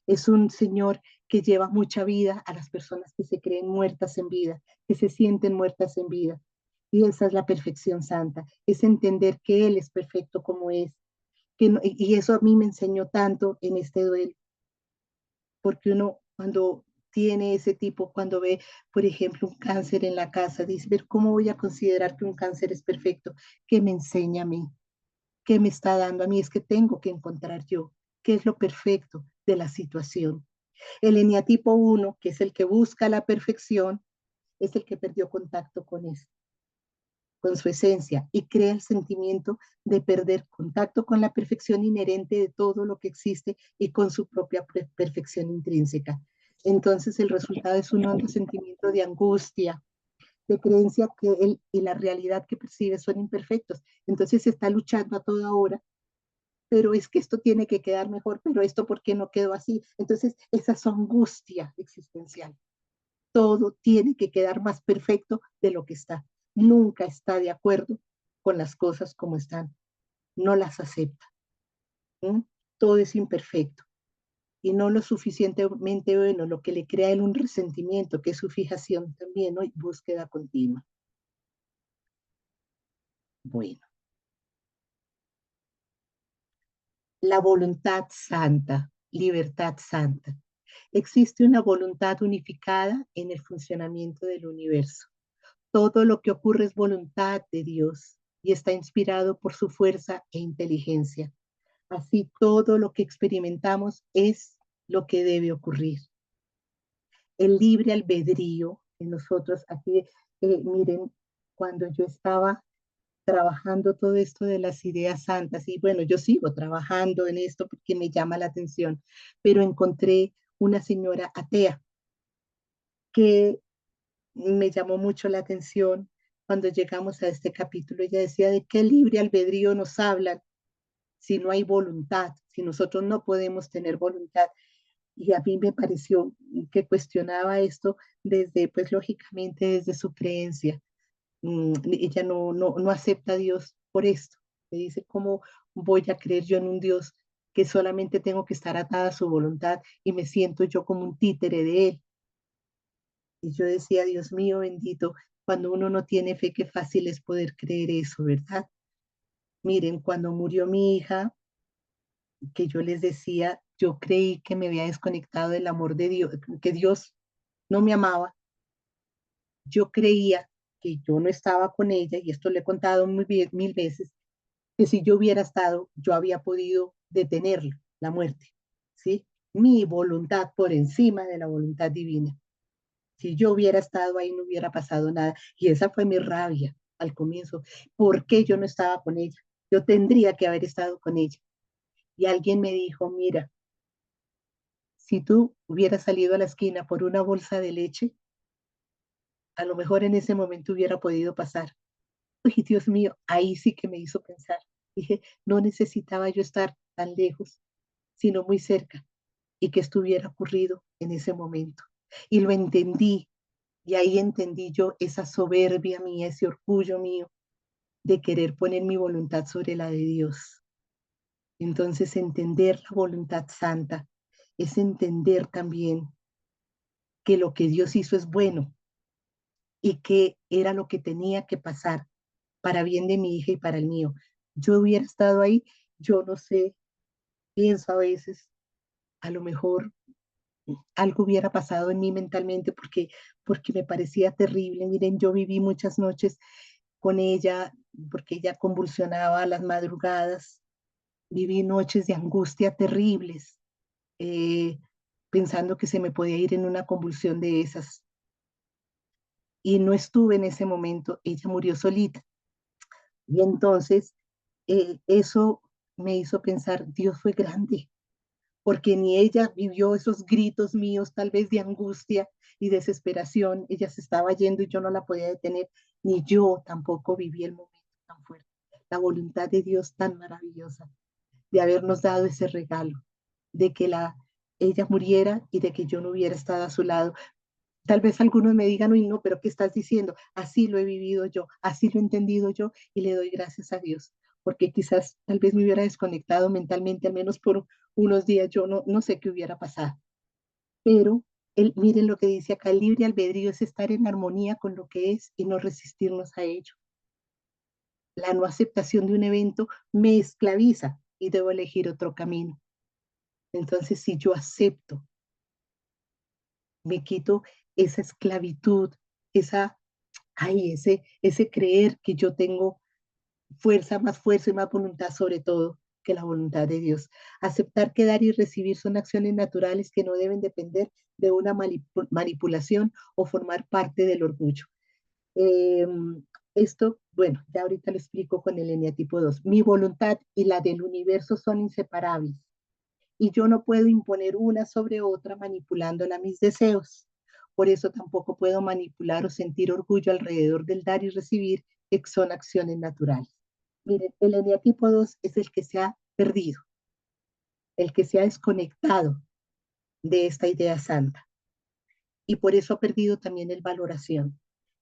Es un señor que lleva mucha vida a las personas que se creen muertas en vida, que se sienten muertas en vida. Y esa es la perfección santa, es entender que Él es perfecto como es. Que no, y eso a mí me enseñó tanto en este duelo, porque uno cuando tiene ese tipo, cuando ve, por ejemplo, un cáncer en la casa, dice, ver cómo voy a considerar que un cáncer es perfecto, ¿qué me enseña a mí? ¿Qué me está dando a mí? Es que tengo que encontrar yo qué es lo perfecto de la situación. El eneatipo 1, que es el que busca la perfección, es el que perdió contacto con eso, con su esencia, y crea el sentimiento de perder contacto con la perfección inherente de todo lo que existe y con su propia perfección intrínseca. Entonces el resultado es un hondo sentimiento de angustia, de creencia que él y la realidad que percibe son imperfectos. Entonces está luchando a toda hora, pero es que esto tiene que quedar mejor, pero esto ¿por qué no quedó así? Entonces esa es angustia existencial. Todo tiene que quedar más perfecto de lo que está. Nunca está de acuerdo con las cosas como están. No las acepta. ¿Mm? Todo es imperfecto y no lo suficientemente bueno, lo que le crea él un resentimiento, que es su fijación también, ¿no? Y búsqueda continua. Bueno, la voluntad santa, libertad santa. Existe una voluntad unificada en el funcionamiento del universo. Todo lo que ocurre es voluntad de Dios y está inspirado por su fuerza e inteligencia. Así todo lo que experimentamos es lo que debe ocurrir. El libre albedrío en nosotros, aquí miren, cuando yo estaba trabajando todo esto de las ideas santas, y bueno, yo sigo trabajando en esto porque me llama la atención, pero encontré una señora atea que me llamó mucho la atención cuando llegamos a este capítulo. Ella decía de qué libre albedrío nos hablan si no hay voluntad, si nosotros no podemos tener voluntad. Y a mí me pareció que cuestionaba esto desde, pues lógicamente, desde su creencia. Ella no acepta a Dios por esto. Le dice, ¿cómo voy a creer yo en un Dios que solamente tengo que estar atada a su voluntad y me siento yo como un títere de él. Y yo decía, Dios mío bendito, cuando uno no tiene fe, qué fácil es poder creer eso, ¿verdad? Miren, cuando murió mi hija, que yo les decía, yo creí que me había desconectado del amor de Dios, que Dios no me amaba. Yo creía que yo no estaba con ella, y esto le he contado mil veces, que si yo hubiera estado, yo había podido detenerlo, la muerte, ¿sí? Mi voluntad por encima de la voluntad divina. Si yo hubiera estado ahí, no hubiera pasado nada. Y esa fue mi rabia al comienzo. ¿Por qué yo no estaba con ella? Yo tendría que haber estado con ella. Y alguien me dijo, mira, si tú hubieras salido a la esquina por una bolsa de leche, a lo mejor en ese momento hubiera podido pasar. Uy, Dios mío, ahí sí que me hizo pensar. Dije, no necesitaba yo estar tan lejos, sino muy cerca, y que estuviera ocurrido en ese momento. Y lo entendí, y ahí entendí yo esa soberbia mía, ese orgullo mío de querer poner mi voluntad sobre la de Dios. Entonces, entender la voluntad santa es entender también que lo que Dios hizo es bueno y que era lo que tenía que pasar para bien de mi hija y para el mío. Yo hubiera estado ahí, yo no sé, pienso a veces, a lo mejor algo hubiera pasado en mí mentalmente porque me parecía terrible. Miren, yo viví muchas noches con ella porque ella convulsionaba a las madrugadas. Viví noches de angustia terribles, eh, pensando que se me podía ir en una convulsión de esas. Y no estuve en ese momento, ella murió solita. Y entonces eso me hizo pensar, Dios fue grande, porque ni ella vivió esos gritos míos, tal vez de angustia y desesperación. Ella se estaba yendo y yo no la podía detener, ni yo tampoco viví el momento tan fuerte. La voluntad de Dios tan maravillosa de habernos dado ese regalo, de que ella muriera y de que yo no hubiera estado a su lado. Tal vez algunos me digan, uy, no, pero ¿qué estás diciendo? Así lo he vivido yo, así lo he entendido yo y le doy gracias a Dios, porque quizás tal vez me hubiera desconectado mentalmente, al menos por unos días, yo no sé qué hubiera pasado. Pero miren lo que dice acá, el libre albedrío es estar en armonía con lo que es y no resistirnos a ello. La no aceptación de un evento me esclaviza y debo elegir otro camino. Entonces, si yo acepto, me quito esa esclavitud, esa, ese creer que yo tengo fuerza y más voluntad sobre todo que la voluntad de Dios. Aceptar que dar y recibir son acciones naturales que no deben depender de una manipulación o formar parte del orgullo. Eh, Esto, bueno, ya ahorita lo explico con el eneatipo 2. Mi voluntad y la del universo son inseparables y yo no puedo imponer una sobre otra manipulándola a mis deseos. Por eso tampoco puedo manipular o sentir orgullo alrededor del dar y recibir, que son acciones naturales. Miren, el eneatipo 2 es el que se ha perdido, el que se ha desconectado de esta idea santa y por eso ha perdido también el valoración.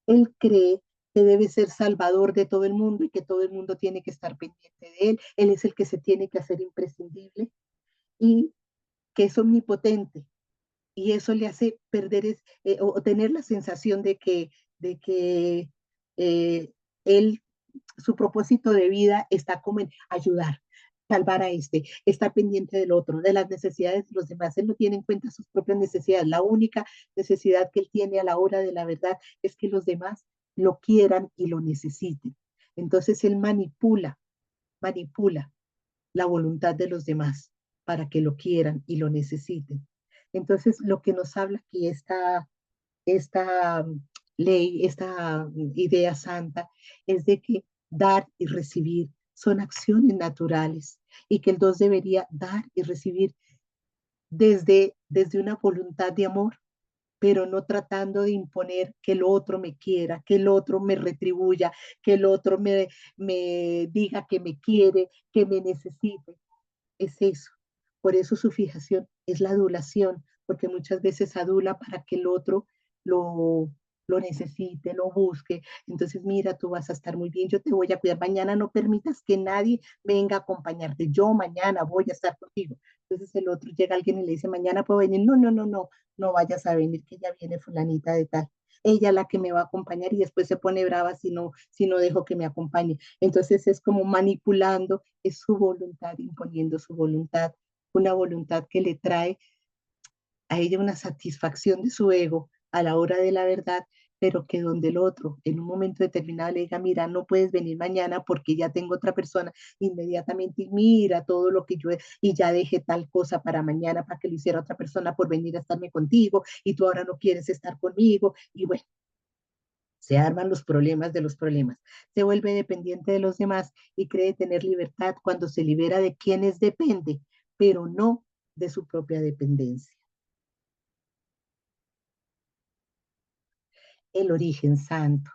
Él cree que debe ser salvador de todo el mundo y que todo el mundo tiene que estar pendiente de él. Él es el que se tiene que hacer imprescindible y que es omnipotente y eso le hace perder o tener la sensación de que eh, él, su propósito de vida está como en ayudar, salvar a este, estar pendiente del otro, de las necesidades de los demás. Él no tiene en cuenta sus propias necesidades. La única necesidad que él tiene a la hora de la verdad es que los demás lo quieran y lo necesiten. Entonces él manipula la voluntad de los demás para que lo quieran y lo necesiten. Entonces, lo que nos habla aquí esta ley, esta idea santa, es de que dar y recibir son acciones naturales y que el dos debería dar y recibir desde una voluntad de amor, pero no tratando de imponer que el otro me quiera, que el otro me retribuya, que el otro me diga que me quiere, que me necesite. Es eso. Por eso su fijación es la adulación, porque muchas veces adula para que el otro lo, lo necesite, lo busque. Entonces, mira, tú vas a estar muy bien, yo te voy a cuidar. Mañana no permitas que nadie venga a acompañarte. Yo mañana voy a estar contigo. Entonces el otro llega alguien y le dice, mañana puedo venir. No, no, no, no, no vayas a venir, que ya viene fulanita de tal. Ella la que me va a acompañar y después se pone brava si no dejo que me acompañe. Entonces es como manipulando, es su voluntad, imponiendo su voluntad, una voluntad que le trae a ella una satisfacción de su ego a la hora de la verdad, pero que donde el otro en un momento determinado le diga, mira, no puedes venir mañana porque ya tengo otra persona, inmediatamente mira todo lo que yo y ya dejé tal cosa para mañana para que lo hiciera otra persona por venir a estarme contigo y tú ahora no quieres estar conmigo y bueno, se arman los problemas de los problemas. Se vuelve dependiente de los demás y cree tener libertad cuando se libera de quienes depende, pero no de su propia dependencia. El origen santo.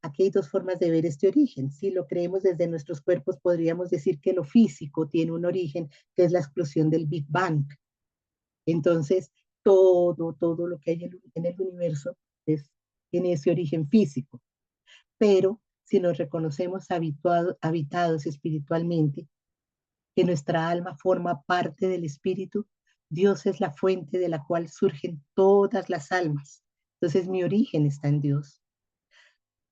Aquí hay dos formas de ver este origen. Si lo creemos desde nuestros cuerpos, podríamos decir que lo físico tiene un origen que es la explosión del Big Bang. Entonces, todo lo que hay en el universo tiene ese origen físico. Pero si nos reconocemos habitados espiritualmente, que nuestra alma forma parte del espíritu, Dios es la fuente de la cual surgen todas las almas. Entonces mi origen está en Dios.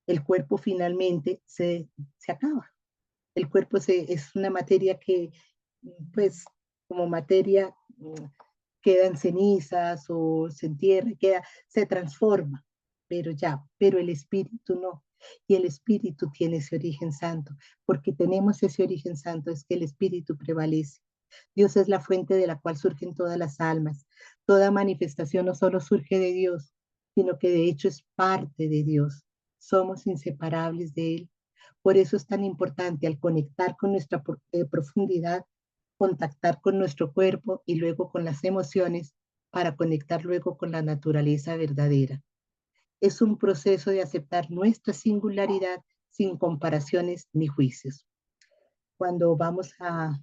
El cuerpo finalmente se acaba. El cuerpo es una materia que, pues, como materia, queda en cenizas o se entierra, se transforma, pero ya, pero el espíritu no. Y el espíritu tiene ese origen santo, porque tenemos ese origen santo, es que el espíritu prevalece. Dios es la fuente de la cual surgen todas las almas. Toda manifestación no solo surge de Dios, sino que de hecho es parte de Dios. Somos inseparables de Él. Por eso es tan importante al conectar con nuestra profundidad, contactar con nuestro cuerpo y luego con las emociones para conectar luego con la naturaleza verdadera. Es un proceso de aceptar nuestra singularidad sin comparaciones ni juicios. Cuando vamos a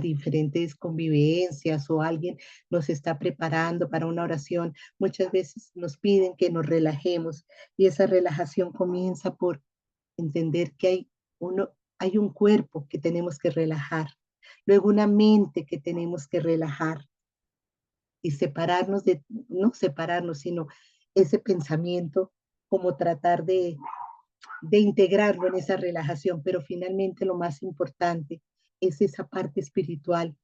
diferentes convivencias o alguien nos está preparando para una oración, muchas veces nos piden que nos relajemos y esa relajación comienza por entender que hay un cuerpo que tenemos que relajar, luego una mente que tenemos que relajar y separarnos no separarnos, sino ese pensamiento, como tratar de integrarlo en esa relajación, pero finalmente lo más importante es esa parte espiritual,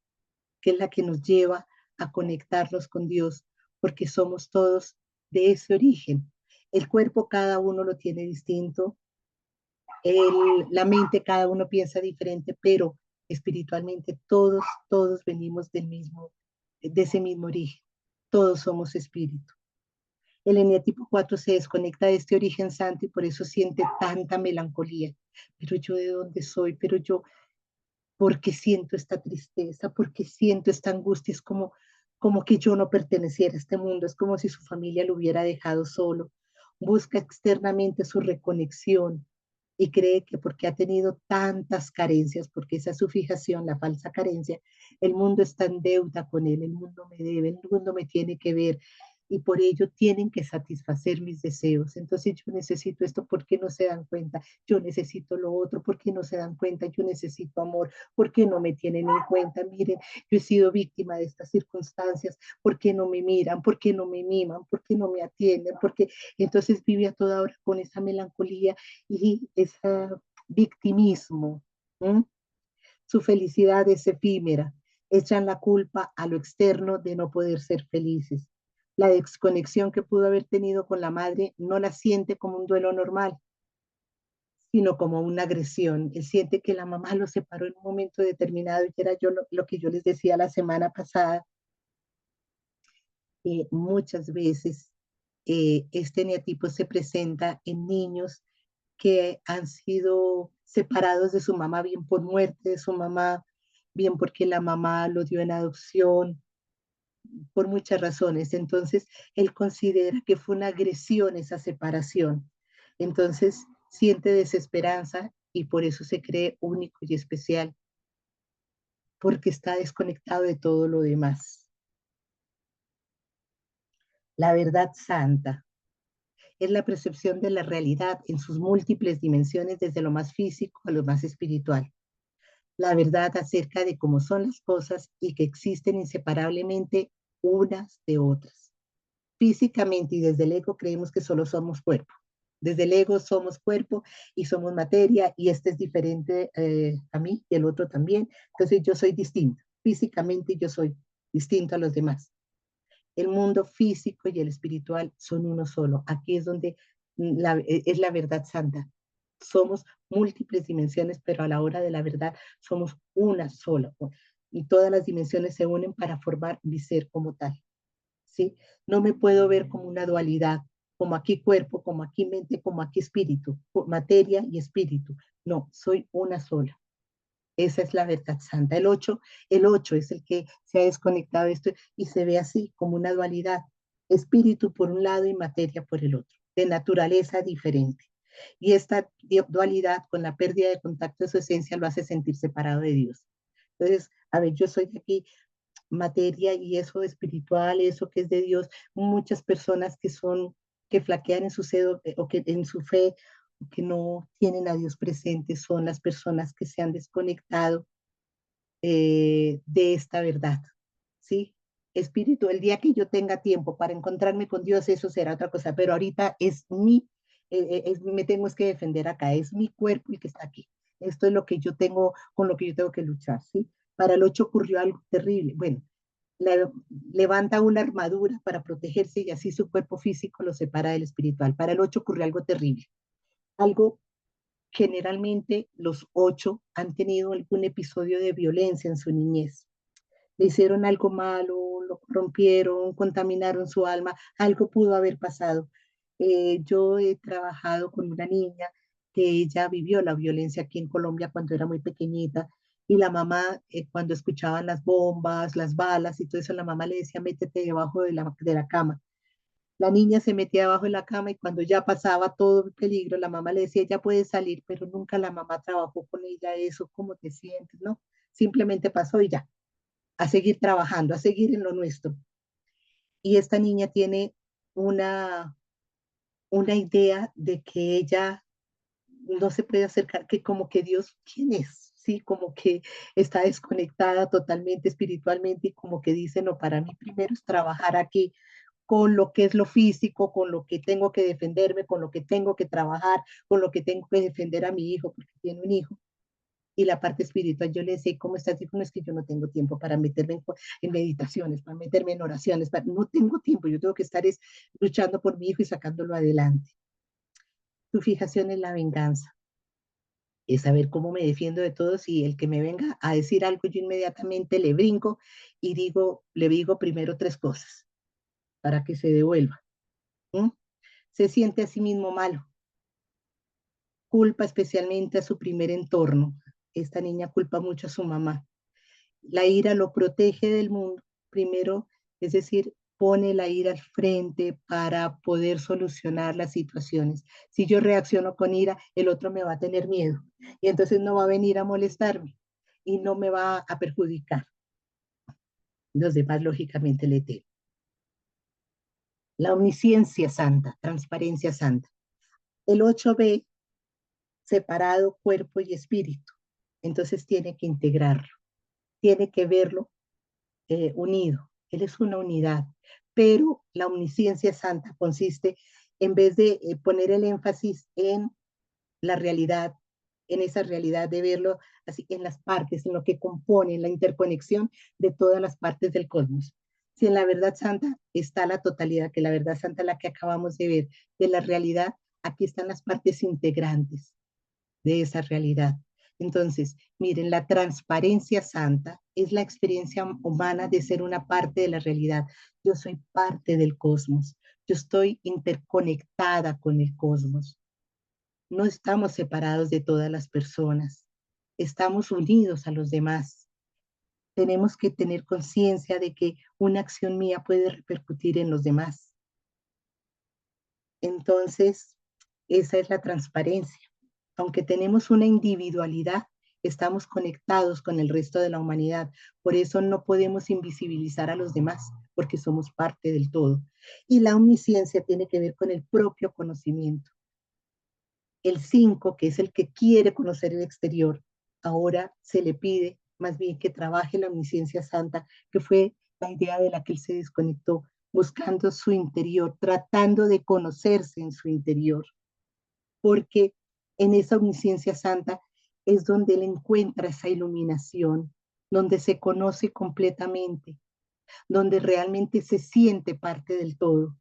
que es la que nos lleva a conectarnos con Dios, porque somos todos de ese origen. El cuerpo cada uno lo tiene distinto, la mente cada uno piensa diferente, pero espiritualmente todos venimos de ese mismo origen. Todos somos espíritu. El eneatipo 4 se desconecta de este origen santo y por eso siente tanta melancolía. Pero yo de dónde soy, pero yo, ¿por qué siento esta tristeza? ¿Por qué siento esta angustia? Es como que yo no perteneciera a este mundo, es como si su familia lo hubiera dejado solo. Busca externamente su reconexión, y cree que porque ha tenido tantas carencias, porque esa es su fijación, la falsa carencia, el mundo está en deuda con él, el mundo me debe, el mundo me tiene que ver y por ello tienen que satisfacer mis deseos. Entonces yo necesito esto, ¿por qué no se dan cuenta? Yo necesito lo otro, ¿por qué no se dan cuenta? Yo necesito amor, ¿por qué no me tienen en cuenta? Miren, yo he sido víctima de estas circunstancias, ¿por qué no me miran? ¿Por qué no me miman? ¿Por qué no me atienden? Porque entonces vive a toda hora con esa melancolía y ese victimismo. ¿Mm? Su felicidad es efímera. Echan la culpa a lo externo de no poder ser felices. La desconexión que pudo haber tenido con la madre no la siente como un duelo normal, sino como una agresión. Él siente que la mamá lo separó en un momento determinado y que era yo lo que yo les decía la semana pasada. Muchas veces este eneatipo se presenta en niños que han sido separados de su mamá, bien por muerte de su mamá, bien porque la mamá lo dio en adopción, por muchas razones. Entonces, él considera que fue una agresión esa separación. Entonces, siente desesperanza y por eso se cree único y especial, porque está desconectado de todo lo demás. La verdad santa. es la percepción de la realidad en sus múltiples dimensiones, desde lo más físico a lo más espiritual. La verdad acerca de cómo son las cosas y que existen inseparablemente unas de otras. Físicamente y desde el ego creemos que solo somos cuerpo. Desde el ego somos cuerpo y somos materia y este es diferente a mí y el otro también. Entonces yo soy distinto. Físicamente yo soy distinto a los demás. El mundo físico y el espiritual son uno solo. Aquí es donde es la verdad santa. Somos múltiples dimensiones, pero a la hora de la verdad somos una sola. Y todas las dimensiones se unen para formar mi ser como tal. ¿Sí? No me puedo ver como una dualidad, como aquí cuerpo, como aquí mente, como aquí espíritu, materia y espíritu. No, soy una sola. Esa es la verdad santa. El ocho es el que se ha desconectado de esto y se ve así, como una dualidad. Espíritu por un lado y materia por el otro, de naturaleza diferente. Y esta dualidad con la pérdida de contacto de su esencia lo hace sentir separado de Dios. Entonces, a ver, yo soy de aquí materia y eso espiritual, eso que es de Dios, muchas personas que flaquean en su sed o que en su fe, que no tienen a Dios presente, son las personas que se han desconectado de esta verdad, ¿sí? Espíritu, el día que yo tenga tiempo para encontrarme con Dios, eso será otra cosa, pero ahorita me tengo que defender acá, es mi cuerpo el que está aquí. Esto es lo que yo tengo, con lo que yo tengo que luchar, ¿sí? Para el 8 ocurrió algo terrible. Bueno, le, levanta una armadura para protegerse y así su cuerpo físico lo separa del espiritual. Para el 8 ocurrió algo terrible. Algo generalmente los 8 han tenido algún episodio de violencia en su niñez. Le hicieron algo malo, lo rompieron, contaminaron su alma, algo pudo haber pasado. Yo he trabajado con una niña que ella vivió la violencia aquí en Colombia cuando era muy pequeñita y la mamá, cuando escuchaban las bombas, las balas y todo eso, la mamá le decía, métete debajo de la cama. La niña se metía debajo de la cama y cuando ya pasaba todo el peligro, la mamá le decía, ya puede salir, pero nunca la mamá trabajó con ella eso, cómo te sientes, ¿no? Simplemente pasó y ya, a seguir trabajando, a seguir en lo nuestro. Y esta niña tiene una, una idea de que ella no se puede acercar, que como que Dios, ¿quién es? Sí, como que está desconectada totalmente espiritualmente y como que dice, no, para mí primero es trabajar aquí con lo que es lo físico, con lo que tengo que defenderme, con lo que tengo que trabajar, con lo que tengo que defender a mi hijo, porque tiene un hijo. Y la parte espiritual, yo le decía, ¿cómo estás? Dijo, no, es que yo no tengo tiempo para meterme en meditaciones, para meterme en oraciones, no tengo tiempo, yo tengo que estar luchando por mi hijo y sacándolo adelante. Tu fijación es la venganza, es saber cómo me defiendo de todos y el que me venga a decir algo, yo inmediatamente le brinco y le digo primero tres cosas para que se devuelva. ¿Mm? Se siente a sí mismo malo, culpa especialmente a su primer entorno. Esta niña culpa mucho a su mamá. La ira lo protege del mundo, primero, es decir, pone la ira al frente para poder solucionar las situaciones. Si yo reacciono con ira, el otro me va a tener miedo y entonces no va a venir a molestarme y no me va a perjudicar. Los demás, lógicamente, le temen. La omnisciencia santa, transparencia santa. El 8B, separado cuerpo y espíritu. Entonces tiene que integrarlo, tiene que verlo unido. Él es una unidad, pero la omnisciencia santa consiste, en vez de poner el énfasis en la realidad, en esa realidad de verlo así en las partes, en lo que compone, en la interconexión de todas las partes del cosmos. Si en la verdad santa está la totalidad, que la verdad santa la que acabamos de ver, de la realidad, aquí están las partes integrantes de esa realidad. Entonces, miren, la transparencia santa es la experiencia humana de ser una parte de la realidad. Yo soy parte del cosmos. Yo estoy interconectada con el cosmos. No estamos separados de todas las personas. Estamos unidos a los demás. Tenemos que tener conciencia de que una acción mía puede repercutir en los demás. Entonces, esa es la transparencia. Aunque tenemos una individualidad, estamos conectados con el resto de la humanidad. Por eso no podemos invisibilizar a los demás, porque somos parte del todo. Y la omnisciencia tiene que ver con el propio conocimiento. El 5, que es el que quiere conocer el exterior, ahora se le pide más bien que trabaje la omnisciencia santa, que fue la idea de la que él se desconectó, buscando su interior, tratando de conocerse en su interior, porque en esa omnisciencia santa es donde él encuentra esa iluminación, donde se conoce completamente, donde realmente se siente parte del todo.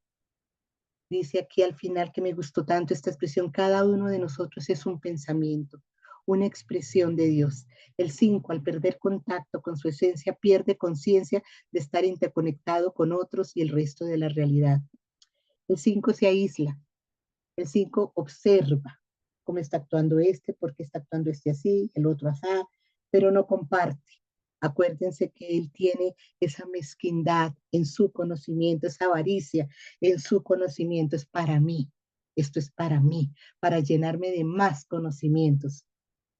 Dice aquí al final que me gustó tanto esta expresión, cada uno de nosotros es un pensamiento, una expresión de Dios. El 5, al perder contacto con su esencia, pierde conciencia de estar interconectado con otros y el resto de la realidad. El 5 se aísla, el 5 observa cómo está actuando este, por qué está actuando este así, el otro así, pero no comparte. Acuérdense que él tiene esa mezquindad en su conocimiento, esa avaricia en su conocimiento. Es para mí, esto es para mí, para llenarme de más conocimientos.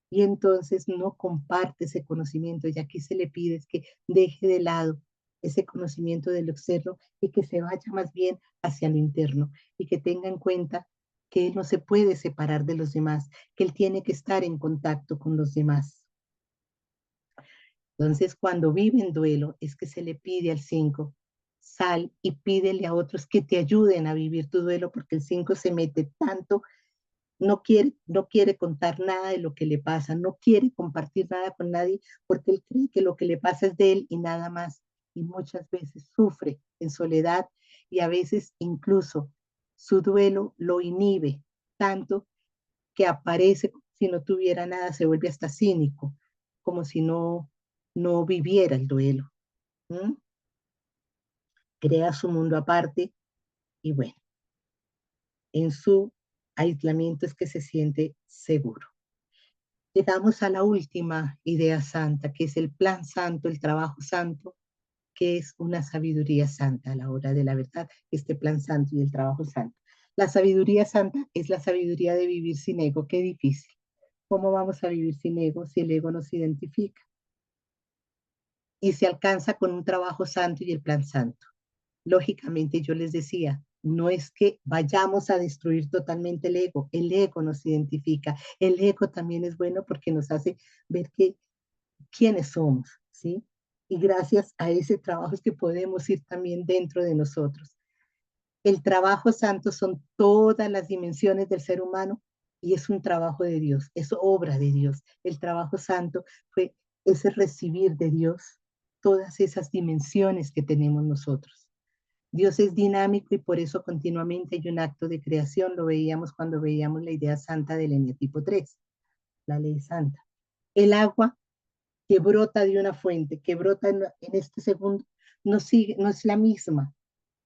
Y entonces no comparte ese conocimiento, y aquí se le pide es que deje de lado ese conocimiento del externo y que se vaya más bien hacia lo interno y que tenga en cuenta que él no se puede separar de los demás, que él tiene que estar en contacto con los demás. Entonces, cuando vive en duelo, es que se le pide al 5, sal y pídele a otros que te ayuden a vivir tu duelo, porque el 5 se mete tanto, no quiere contar nada de lo que le pasa, no quiere compartir nada con nadie, porque él cree que lo que le pasa es de él y nada más. Y muchas veces sufre en soledad y a veces incluso su duelo lo inhibe tanto que aparece si no tuviera nada, se vuelve hasta cínico, como si no viviera el duelo. ¿Mm? Crea su mundo aparte y bueno, en su aislamiento es que se siente seguro. Llegamos a la última idea santa, que es el plan santo, el trabajo santo, que es una sabiduría santa a la hora de la verdad, este plan santo y el trabajo santo. La sabiduría santa es la sabiduría de vivir sin ego. Qué difícil. ¿Cómo vamos a vivir sin ego si el ego nos identifica? Y se alcanza con un trabajo santo y el plan santo. Lógicamente yo les decía, no es que vayamos a destruir totalmente el ego nos identifica, el ego también es bueno porque nos hace ver que quiénes somos, ¿sí? Y gracias a ese trabajo es que podemos ir también dentro de nosotros. El trabajo santo son todas las dimensiones del ser humano y es un trabajo de Dios, es obra de Dios. El trabajo santo fue ese recibir de Dios todas esas dimensiones que tenemos nosotros. Dios es dinámico y por eso continuamente hay un acto de creación. Lo veíamos cuando veíamos la idea santa del eneatipo 3, la ley santa. El agua que brota de una fuente, que brota en este segundo, no es la misma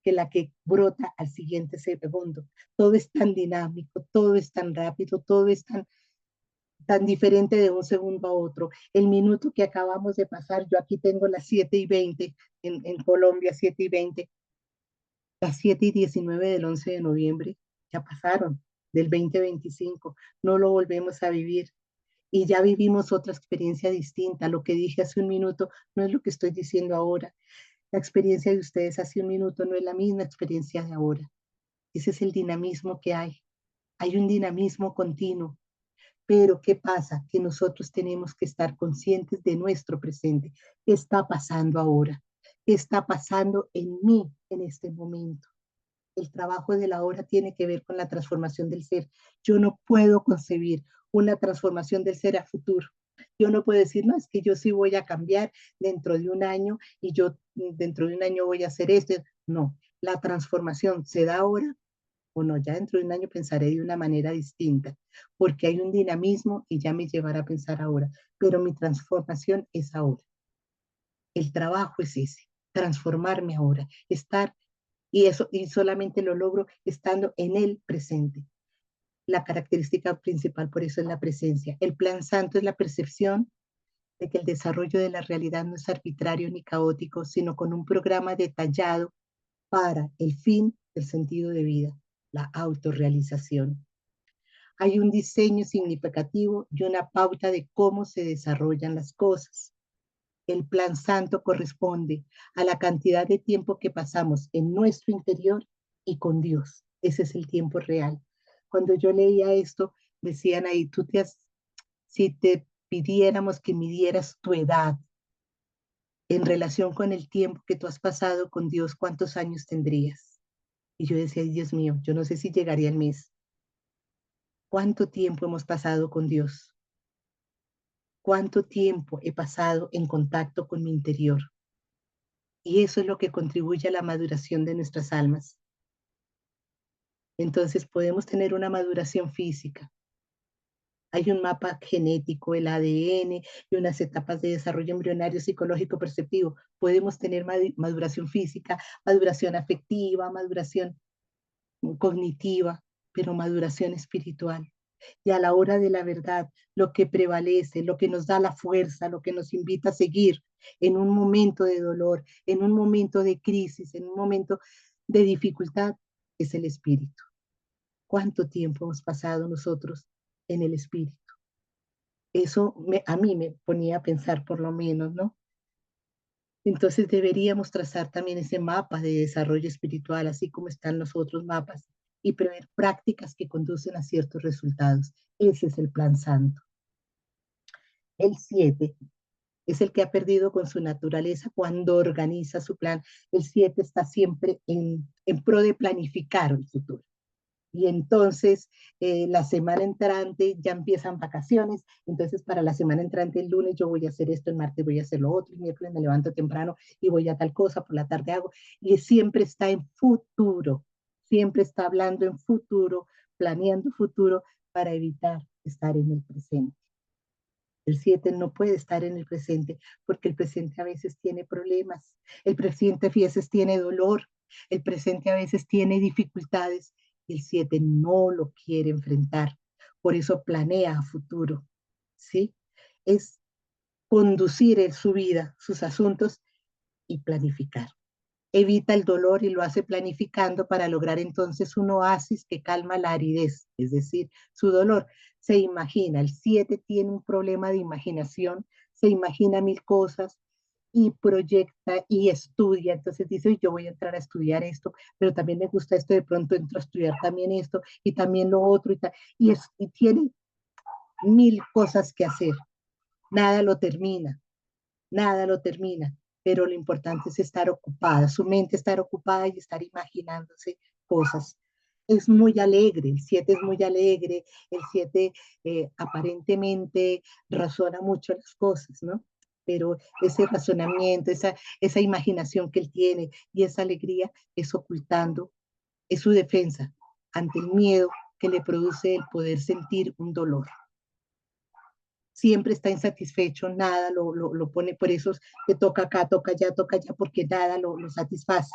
que la que brota al siguiente segundo. Todo es tan dinámico, todo es tan rápido, todo es tan diferente de un segundo a otro. El minuto que acabamos de pasar, yo aquí tengo las 7:20, en Colombia 7:20, las 7:19 del 11 de noviembre, ya pasaron del 2025, no lo volvemos a vivir y ya vivimos otra experiencia distinta. Lo que dije hace un minuto no es lo que estoy diciendo ahora. La experiencia de ustedes hace un minuto no es la misma experiencia de ahora. Ese es el dinamismo que hay. Hay un dinamismo continuo. Pero ¿qué pasa? Que nosotros tenemos que estar conscientes de nuestro presente. ¿Qué está pasando ahora? ¿Qué está pasando en mí en este momento? El trabajo de la hora tiene que ver con la transformación del ser. Yo no puedo concebir una transformación del ser a futuro. Yo no puedo decir, no, es que yo sí voy a cambiar dentro de un año y yo dentro de un año voy a hacer esto. No, la transformación se da ahora o no, ya dentro de un año pensaré de una manera distinta, porque hay un dinamismo y ya me llevará a pensar ahora, pero mi transformación es ahora. El trabajo es ese, transformarme ahora, estar y eso y solamente lo logro estando en el presente. La característica principal por eso es la presencia. El plan santo es la percepción de que el desarrollo de la realidad no es arbitrario ni caótico, sino con un programa detallado para el fin del sentido de vida, la autorrealización. Hay un diseño significativo y una pauta de cómo se desarrollan las cosas. El plan santo corresponde a la cantidad de tiempo que pasamos en nuestro interior y con Dios. Ese es el tiempo real. Cuando yo leía esto, decían ahí, si te pidiéramos que midieras tu edad en relación con el tiempo que tú has pasado con Dios, ¿cuántos años tendrías? Y yo decía, Dios mío, yo no sé si llegaría el mes. ¿Cuánto tiempo hemos pasado con Dios? ¿Cuánto tiempo he pasado en contacto con mi interior? Y eso es lo que contribuye a la maduración de nuestras almas. Entonces podemos tener una maduración física. Hay un mapa genético, el ADN y unas etapas de desarrollo embrionario psicológico perceptivo. Podemos tener maduración física, maduración afectiva, maduración cognitiva, pero maduración espiritual. Y a la hora de la verdad, lo que prevalece, lo que nos da la fuerza, lo que nos invita a seguir en un momento de dolor, en un momento de crisis, en un momento de dificultad, es el espíritu. ¿Cuánto tiempo hemos pasado nosotros en el espíritu? Eso a mí me ponía a pensar por lo menos, ¿no? Entonces deberíamos trazar también ese mapa de desarrollo espiritual, así como están los otros mapas, y prever prácticas que conducen a ciertos resultados. Ese es el plan santo. El 7 es el que ha perdido con su naturaleza cuando organiza su plan. El 7 está siempre en pro de planificar el futuro. Y entonces la semana entrante ya empiezan vacaciones, entonces para la semana entrante el lunes yo voy a hacer esto, el martes voy a hacer lo otro, el miércoles me levanto temprano y voy a tal cosa, por la tarde hago, y siempre está en futuro, siempre está hablando en futuro, planeando futuro para evitar estar en el presente. El 7 no puede estar en el presente porque el presente a veces tiene problemas, el presente a veces tiene dolor, el presente a veces tiene dificultades. El 7 no lo quiere enfrentar, por eso planea a futuro, ¿sí? Es conducir su vida, sus asuntos y planificar. Evita el dolor y lo hace planificando para lograr entonces un oasis que calma la aridez, es decir, su dolor. Se imagina, el 7 tiene un problema de imaginación, se imagina mil cosas y proyecta y estudia, entonces dice, yo voy a entrar a estudiar esto, pero también me gusta esto, de pronto entro a estudiar también esto y también lo otro y tiene mil cosas que hacer, nada lo termina, nada lo termina, pero lo importante es estar ocupada, su mente estar ocupada y estar imaginándose cosas. Es muy alegre, el 7 es muy alegre, el 7 aparentemente razona mucho las cosas, ¿no? Pero ese razonamiento, esa imaginación que él tiene y esa alegría es ocultando, es su defensa ante el miedo que le produce el poder sentir un dolor. Siempre está insatisfecho, nada lo pone, por eso que toca acá, toca allá, porque nada lo satisface.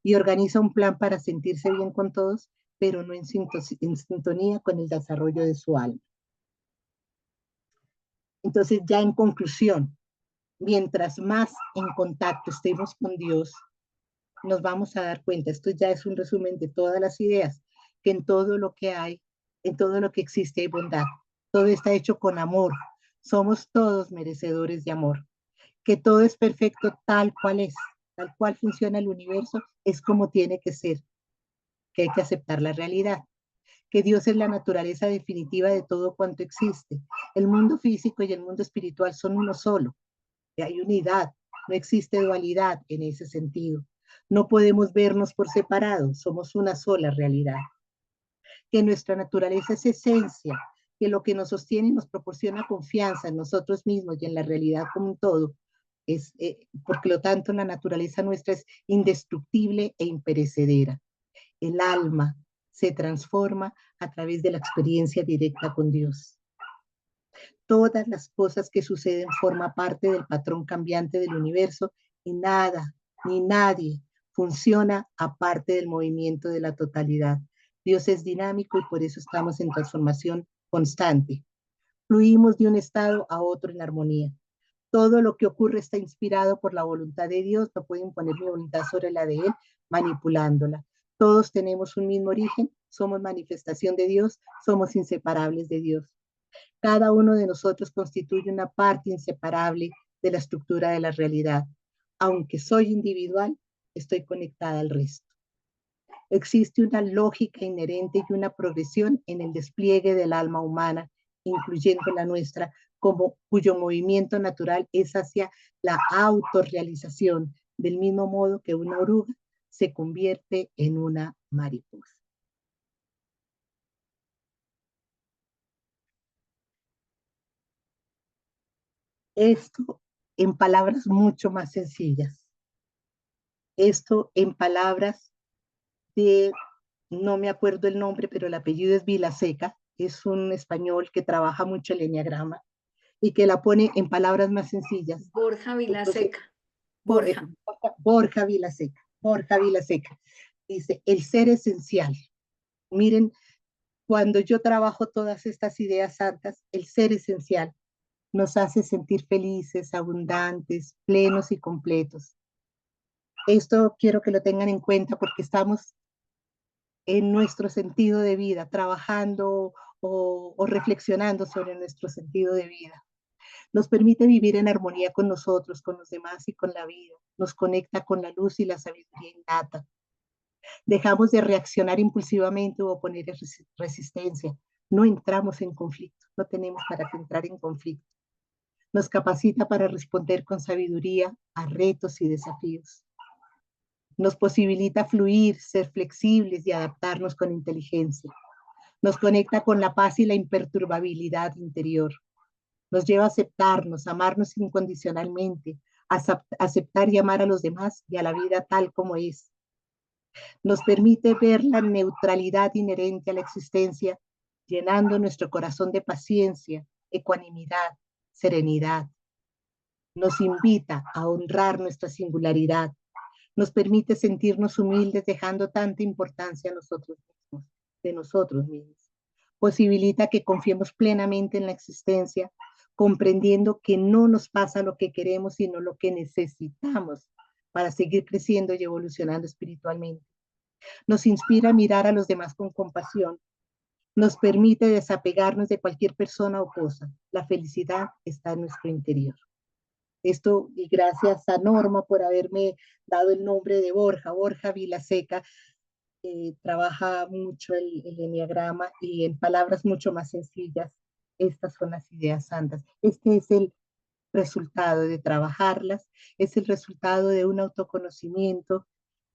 Y organiza un plan para sentirse bien con todos, pero no en sintonía con el desarrollo de su alma. Entonces, ya en conclusión, mientras más en contacto estemos con Dios, nos vamos a dar cuenta, esto ya es un resumen de todas las ideas, que en todo lo que hay, en todo lo que existe hay bondad. Todo está hecho con amor. Somos todos merecedores de amor. Que todo es perfecto tal cual es, tal cual funciona el universo, es como tiene que ser, que hay que aceptar la realidad, que Dios es la naturaleza definitiva de todo cuanto existe. El mundo físico y el mundo espiritual son uno solo, hay unidad, no existe dualidad en ese sentido. No podemos vernos por separado, somos una sola realidad. Que nuestra naturaleza es esencia, que lo que nos sostiene y nos proporciona confianza en nosotros mismos y en la realidad como un todo, porque lo tanto la naturaleza nuestra es indestructible e imperecedera. El alma se transforma a través de la experiencia directa con Dios. Todas las cosas que suceden forman parte del patrón cambiante del universo y nada ni nadie funciona aparte del movimiento de la totalidad. Dios es dinámico y por eso estamos en transformación constante. Fluimos de un estado a otro en armonía. Todo lo que ocurre está inspirado por la voluntad de Dios, no puedo imponer mi voluntad sobre la de Él manipulándola. Todos tenemos un mismo origen, somos manifestación de Dios, somos inseparables de Dios. Cada uno de nosotros constituye una parte inseparable de la estructura de la realidad. Aunque soy individual, estoy conectada al resto. Existe una lógica inherente y una progresión en el despliegue del alma humana, incluyendo la nuestra, cuyo movimiento natural es hacia la autorrealización, del mismo modo que una oruga se convierte en una mariposa. Esto en palabras mucho más sencillas. Esto en palabras de, no me acuerdo el nombre, pero el apellido es Vilaseca, es un español que trabaja mucho el enneagrama y que la pone en palabras más sencillas. Borja Entonces, Vilaseca. Borja. Borja Vilaseca. Borja Vilaseca. Dice, el ser esencial. Miren, cuando yo trabajo todas estas ideas santas, el ser esencial nos hace sentir felices, abundantes, plenos y completos. Esto quiero que lo tengan en cuenta porque estamos en nuestro sentido de vida, trabajando o reflexionando sobre nuestro sentido de vida. Nos permite vivir en armonía con nosotros, con los demás y con la vida. Nos conecta con la luz y la sabiduría innata. Dejamos de reaccionar impulsivamente o oponer resistencia. No entramos en conflicto, no tenemos para qué entrar en conflicto. Nos capacita para responder con sabiduría a retos y desafíos. Nos posibilita fluir, ser flexibles y adaptarnos con inteligencia. Nos conecta con la paz y la imperturbabilidad interior. Nos lleva a aceptarnos, amarnos incondicionalmente, aceptar y amar a los demás y a la vida tal como es. Nos permite ver la neutralidad inherente a la existencia, llenando nuestro corazón de paciencia, ecuanimidad, serenidad. Nos invita a honrar nuestra singularidad. Nos permite sentirnos humildes, dejando tanta importancia a nosotros mismos, de nosotros mismos. Posibilita que confiemos plenamente en la existencia, comprendiendo que no nos pasa lo que queremos, sino lo que necesitamos para seguir creciendo y evolucionando espiritualmente. Nos inspira a mirar a los demás con compasión. Nos permite desapegarnos de cualquier persona o cosa. La felicidad está en nuestro interior. Esto, y gracias a Norma por haberme dado el nombre de Borja, Borja Vilaseca, trabaja mucho el enneagrama y en palabras mucho más sencillas, estas son las ideas santas. Este es el resultado de trabajarlas, es el resultado de un autoconocimiento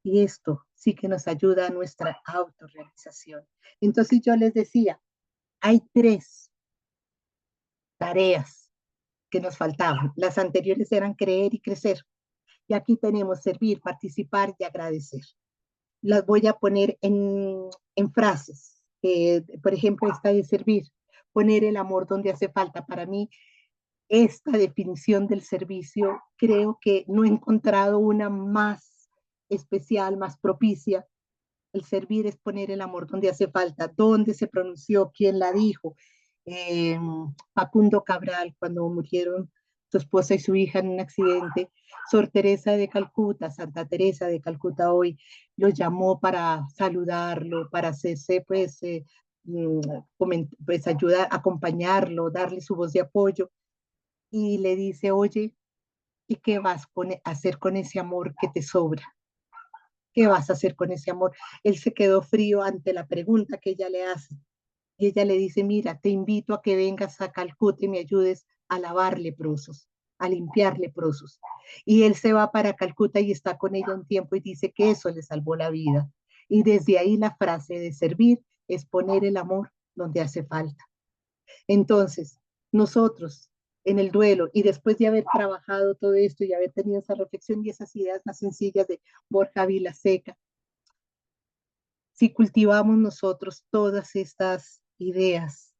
y esto sí que nos ayuda a nuestra autorrealización. Entonces yo les decía, hay 3 tareas que nos faltaban. Las anteriores eran creer y crecer. Y aquí tenemos servir, participar y agradecer. Las voy a poner en frases. Por ejemplo, esta de servir, poner el amor donde hace falta. Para mí, esta definición del servicio, creo que no he encontrado una más especial, más propicia. El servir es poner el amor donde hace falta. ¿Dónde se pronunció? ¿Quién la dijo? Eh, Facundo Cabral, cuando murieron su esposa y su hija en un accidente, Sor Teresa de Calcuta, Santa Teresa de Calcuta hoy, lo llamó para saludarlo, para hacerse, pues ayudar, acompañarlo, darle su voz de apoyo, y le dice, oye, ¿y qué vas a hacer con ese amor que te sobra? ¿Qué vas a hacer con ese amor? Él se quedó frío ante la pregunta que ella le hace. Y ella le dice, mira, te invito a que vengas a Calcuta y me ayudes a lavar leprosos, a limpiar leprosos. Y él se va para Calcuta y está con ella un tiempo y dice que eso le salvó la vida. Y desde ahí la frase de servir es poner el amor donde hace falta. Entonces, nosotros en el duelo y después de haber trabajado todo esto y haber tenido esa reflexión y esas ideas más sencillas de Borja Vilaseca, si cultivamos nosotros todas estas ideas,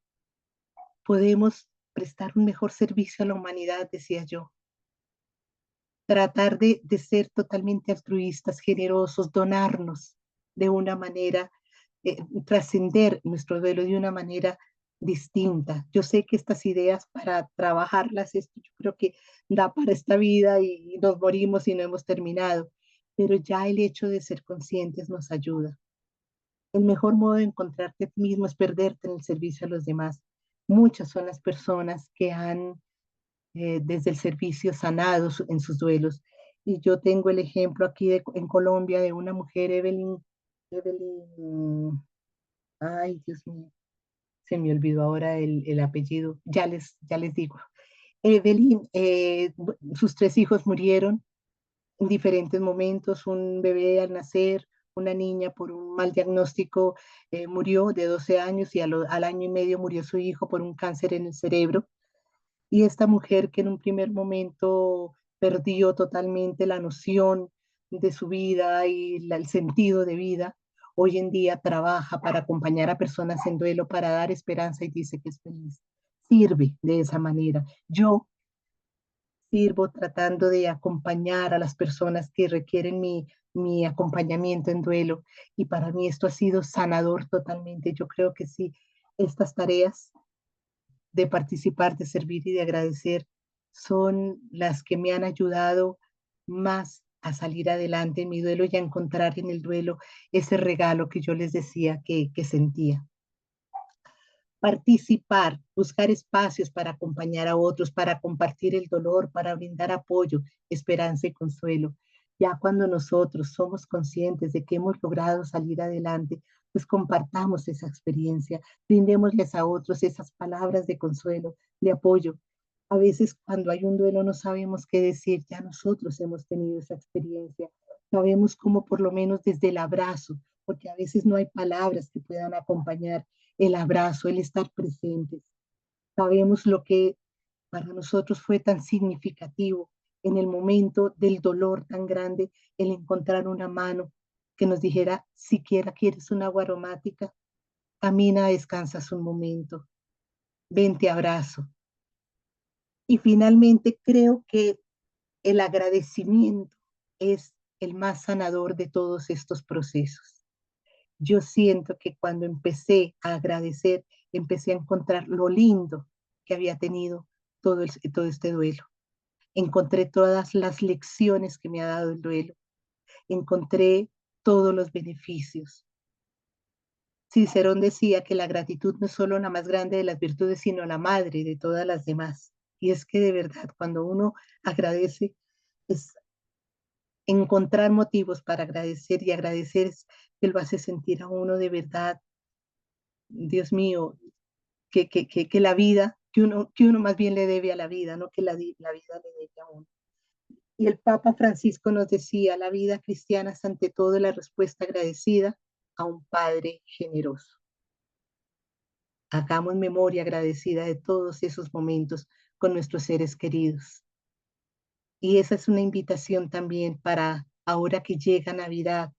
podemos prestar un mejor servicio a la humanidad, decía yo. Tratar de ser totalmente altruistas, generosos, donarnos de una manera, trascender nuestro duelo de una manera distinta. Yo sé que estas ideas para trabajarlas, esto yo creo que da para esta vida y nos morimos y no hemos terminado, pero ya el hecho de ser conscientes nos ayuda. El mejor modo de encontrarte a ti mismo es perderte en el servicio a los demás. Muchas son las personas que han desde el servicio sanados en sus duelos. Y yo tengo el ejemplo aquí en Colombia de una mujer, Evelyn, ay Dios mío, se me olvidó ahora el apellido, ya les digo. Evelyn, sus tres hijos murieron en diferentes momentos, un bebé al nacer, una niña por un mal diagnóstico murió de 12 años y al año y medio murió su hijo por un cáncer en el cerebro. Y esta mujer que en un primer momento perdió totalmente la noción de su vida y el sentido de vida, hoy en día trabaja para acompañar a personas en duelo, para dar esperanza y dice que es feliz. Sirve de esa manera. Yo sirvo tratando de acompañar a las personas que requieren mi acompañamiento en duelo y para mí esto ha sido sanador totalmente. Yo creo que sí, estas tareas de participar, de servir y de agradecer son las que me han ayudado más a salir adelante en mi duelo y a encontrar en el duelo ese regalo que yo les decía que sentía. Participar, buscar espacios para acompañar a otros, para compartir el dolor, para brindar apoyo, esperanza y consuelo. Ya cuando nosotros somos conscientes de que hemos logrado salir adelante, pues compartamos esa experiencia, brindémosles a otros esas palabras de consuelo, de apoyo. A veces cuando hay un duelo no sabemos qué decir, ya nosotros hemos tenido esa experiencia. Sabemos cómo por lo menos desde el abrazo, porque a veces no hay palabras que puedan acompañar el abrazo, el estar presentes. Sabemos lo que para nosotros fue tan significativo en el momento del dolor tan grande, el encontrar una mano que nos dijera, siquiera quieres un agua aromática, camina, descansas un momento, ven, te abrazo. Y finalmente creo que el agradecimiento es el más sanador de todos estos procesos. Yo siento que cuando empecé a agradecer, empecé a encontrar lo lindo que había tenido todo este duelo. Encontré todas las lecciones que me ha dado el duelo. Encontré todos los beneficios. Cicerón decía que la gratitud no es solo la más grande de las virtudes, sino la madre de todas las demás. Y es que de verdad, cuando uno agradece, es encontrar motivos para agradecer y agradecer es que lo hace sentir a uno de verdad, Dios mío, que la vida, que uno más bien le debe a la vida, no que la vida le debe a uno. Y el Papa Francisco nos decía, la vida cristiana es ante todo la respuesta agradecida a un Padre generoso. Hagamos memoria agradecida de todos esos momentos con nuestros seres queridos. Y esa es una invitación también para ahora que llega Navidad,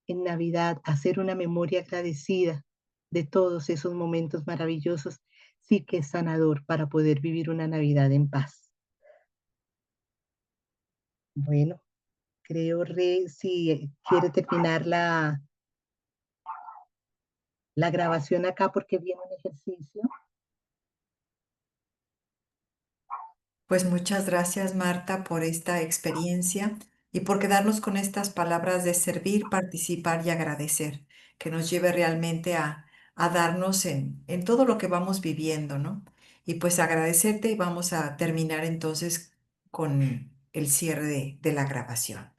en Navidad, hacer una memoria agradecida de todos esos momentos maravillosos, sí que es sanador para poder vivir una Navidad en paz. Bueno, creo, Re, si quiere terminar la grabación acá porque viene un ejercicio. Pues muchas gracias, Marta, por esta experiencia y por quedarnos con estas palabras de servir, participar y agradecer, que nos lleve realmente a darnos en todo lo que vamos viviendo, ¿no? Y pues agradecerte y vamos a terminar entonces con el cierre de la grabación.